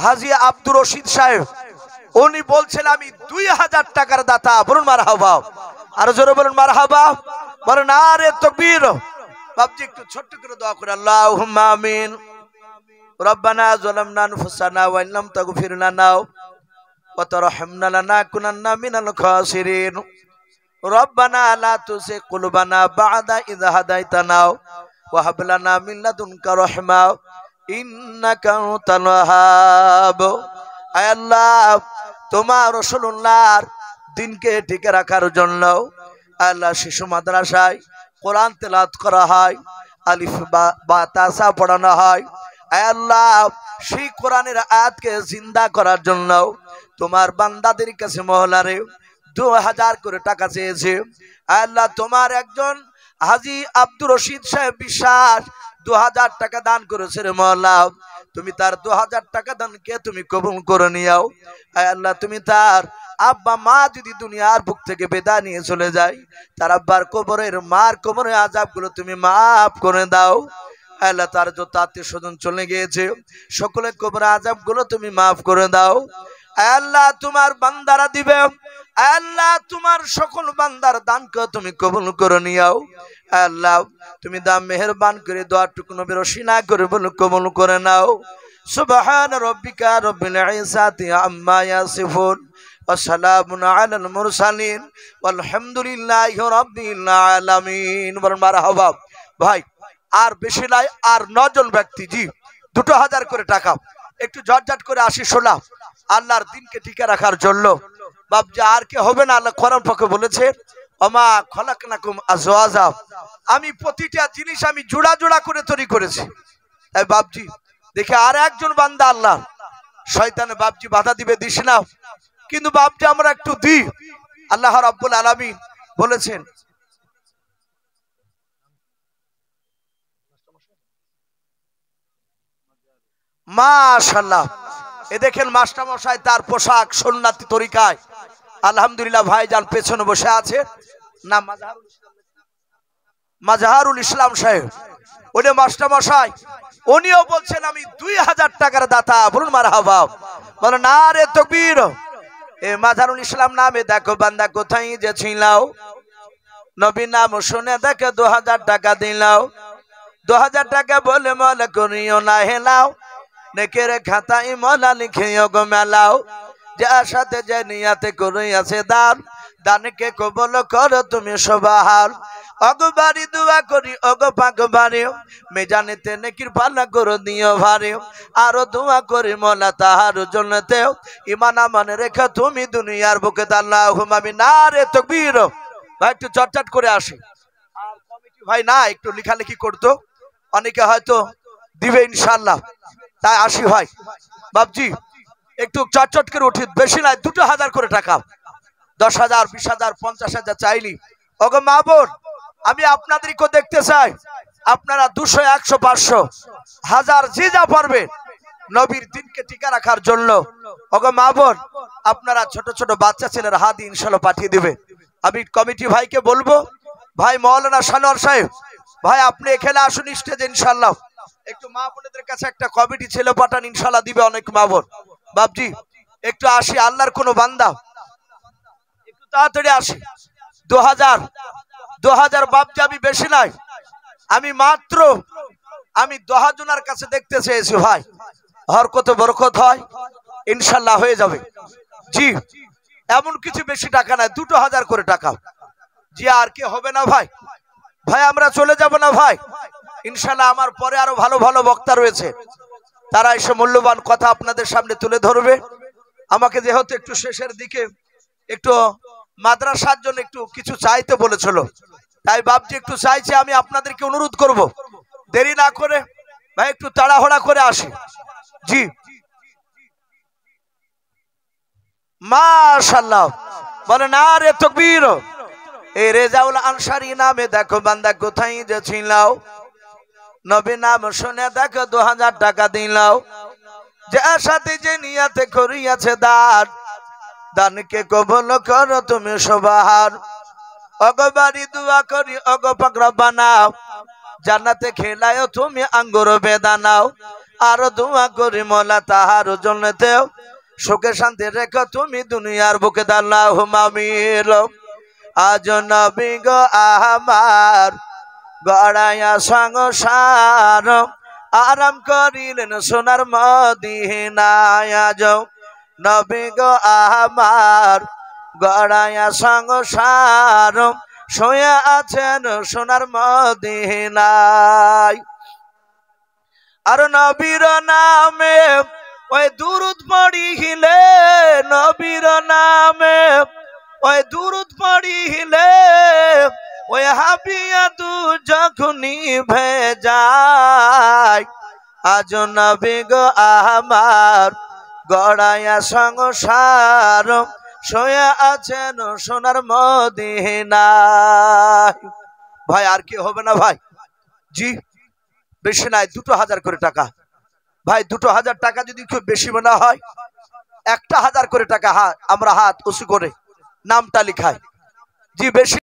হাজী আব্দুর রশিদ সাহেব, উনি বলছেন আমি 2,000 টাকার দাতা, বলুন মারহাবা, আর জোরে বলুন মারহাবা, বলেন নারে তাকবীর। বাবজি একটু ছোট্ট করে দোয়া করে, আল্লাহুম্মা আমিন। রব্বানা যালামনা আনফুসানা ওয়া ইল্লাম তাগফির লানা ওয়া তারহামনা লানাকুনান্না মিনাল খাসিরিন। রব্বানা লা তুযিগ কুলুবানা বা'দা ইয হাদাইতানা ওয়া হাব লানা মিন লাদুনকা রাহমা ইন্নাকা আনতাল ওয়াহ্হাব। আয় আল্লাহ, তোমার রাসূলুল্লাহর দিনকে টিকে রাখার জন্য আল্লাহ শিশু মাদ্রাসায় কোরআন তেলাওয়াত করা হয়, আলিফ বা তাসা পড়ানো হয়। আল্লাহ সেই কোরআনের আয়াতকে জিন্দা করার জন্য তোমার বান্দাদের কাছে মহলারে 2000 করে টাকা চেয়েছে। আল্লাহ তোমার একজন হাজী আব্দুর রশিদ সাহেব বিশ্বাস 2000 টাকা দান করেছে রে মওলা। তুমি তার 2000 টাকা দানকে তুমি কবুল করে নিও। আল্লাহ তুমি তার আব্বা মা যদি দুনিয়ার বুক থেকে বিদায় নিয়ে চলে যায়, তার আব্বার কবরের মার কবরের আযাবগুলো তুমি মাফ করে দাও। আল্লাহ তার যত আত্মীয় স্বজন চলে গিয়েছে সকলের কবরের আযাবগুলো তুমি মাফ করে দাও। আল্লাহ তোমার বান্দারা দিবে, আল্লাহ তোমার সকল বান্দার দানকে তুমি কবুল করে নিও। আল্লাহ তুমি দাম মেহেরবান করে দোয়াটুকু নবীর ওসিলা করে বলে কবুল করে নাও। সুবহান রাব্বিকা রাব্বিল ইজ্জাতি আম্মা ইয়াসিফুন ওয়া সালামুন আলাল মুরসালিন ওয়ালহামদুলিল্লাহি রাব্বিল আলামিন। মারহাবা। ভাই আর বেশি নাই, আর 9 জন ব্যক্তি, জি 2000 করে টাকা, একটু ঝটঝট করে আসি শোনা আল্লাহর দিনকে টিকে রাখার জন্য। বাপজি আর কে হবে না, আল্লাহ কোরআন পাকে বলেছে ওমা খলাকনাকুম আজওয়াজা, আমি প্রতিটা জিনিস আমি জোড়া জোড়া করে তৈরি করেছি। তাই বাপজি দেখে আর একজন বান্দা আল্লাহ শয়তানে বাপজি বাধা দিবে দিস না, কিন্তু বাপজি আমরা একটু দিই। আল্লাহ রাব্বুল আলামিন বলেছেন মাশাআল্লাহ। এ দেখেন মাস্টার মশাই তার পোশাক সুন্নতি তরিকায়, আলহামদুলিল্লাহ। ভাইজান পেছনে বসে আছে, নাম মাজহারুল ইসলাম সাহেব, উনি মাস্টার মশাই, উনিও বলছেন আমি 2000 টাকার দাতা। বলুন মারহাবা, বলেন নারে তাকবীর। এ মাজহারুল ইসলাম নামে দেখো বান্দা কোথায় যে ছিলাও, নবী নাম শুনে দেখে 2000 টাকা দিলাও। 2000 টাকা বলে মনে করিও না হেলাও, নেকের খাতায় মলা লিখিও গো মেলাও। যার সাথে যে নিয়াতে করিয়াছে দান, দানকে কবুল করো তুমি সবার। অগবারি দোয়া করি অগ পাকবারি, মেজানেতে নেকির পাল্লা করে দিও ভারি। আরো দোয়া করি মোলা তাহার জন্যতে, ঈমান আমল রেখে তুমি দুনিয়ার বুকে আল্লাহুম্মা আমিন। নারে তাকবীর। ভাই একটু চটচট করে আসি, আর কমিটি ভাই না একটু লেখালেখি করতো, অনেকে হয়তো দিবে ইনশাআল্লাহ, তাই আসি ভাই। বাপজি একটু চটচট করে উঠি, বেশি নাই 2000 করে টাকা, 10,000 20,000 50,000 চাইলি। ওগো মা বোন আমি আপনাদেরকেও দেখতে চাই, আপনারা 200 100 500 1000 যে যা পারবে নবীর দিনকে টিকা রাখার জন্য। ওগো মা বোন আপনারা ছোট ছোট বাচ্চা ছেলের হাত ইনশাআল্লাহ পাঠিয়ে দিবে। আমি কমিটি ভাইকে বলবো, ভাই মাওলানা সানোয়ার সাহেব, ভাই আপনি এখানে আসুন স্টেজে ইনশাআল্লাহ। একটু মা বোনদের কাছে একটা কমিটি ছেলে পাঠান, ইনশাআল্লাহ দিবে অনেক মা বোন। বাপজি একটু আসি, আল্লাহর কোন বান্দা একটু তাড়াতাড়ি আসি। 2000 বাপজি আমি বেশি নাই, আমি মাত্র আমি 10 জনের কাছে দেখতে চেয়েছি ভাই, হরকত বরকত হয় ইনশাআল্লাহ হয়ে যাবে। জি এমন কিছু বেশি টাকা নাই, 2000 করে টাকা। জি আর কে হবে না ভাই? ভাই আমরা চলে যাব না ভাই, ইনশাআল্লাহ আমার পরে আরো ভালো ভালো বক্তা রয়েছে, তারা এসে মূল্যবান কথা আপনাদের সামনে তুলে ধরবে। আমাকে যেহেতু একটু শেষের দিকে একটু মাদ্রাসার জন্য একটু কিছু চাইতে বলেছিল, তাই বাপজি একটু চাইছে, আমি আপনাদেরকে অনুরোধ করব দেরি না করে ভাই একটু তাড়াহুড়া করে আসি। জি মাশাআল্লাহ, বলে নারে তাকবীর। এই রেজাউল আনসারী নামে দেখো বান্দা কোথায় যে ছিলাও, নবী নাম শুনে দেখো 2000 টাকা দিলাও। যার সাথে যে নিয়াতে করিয়াছে দান, দানকে কবুল করো তুমি সবার। অগবারি দোয়া করি অগ পাক রব্বানা, জান্নাতে খেলায় তুমি আঙ্গুর বেদানাও। আর দোয়া করি মোলা তাহার জন্যতে, সুখে শান্তি রেখো তুমি দুনিয়ার বুকে আল্লাহুম্মা আমিন। আজ নবী গো আমার গড়াইয়া সংসার, আরাম করিলেন সোনার মদিনায়। আজ নবী গো আমার গড়াইয়া সংসার, শুয়ে আছেন সোনার মদিনায়। আর নবীর নামে ওই দুরূদ পড়িলে, নবীর নামে ওই দুরূদ পড়িলে ওই হাবিয়া তু যখনই ভেজায় আজ নবী গো আমার গড়াইয়া সংসার শোয়া আছেন সোনার মদিনায়। ভাই আর কি হবে না ভাই? জি বেশি নাই, 2000 করে টাকা। ভাই 2000 টাকা যদি খুব বেশি মনে হয়, 1000 করে টাকা আমরা হাত উঁচু করে নামটা লিখাই। জি বেশি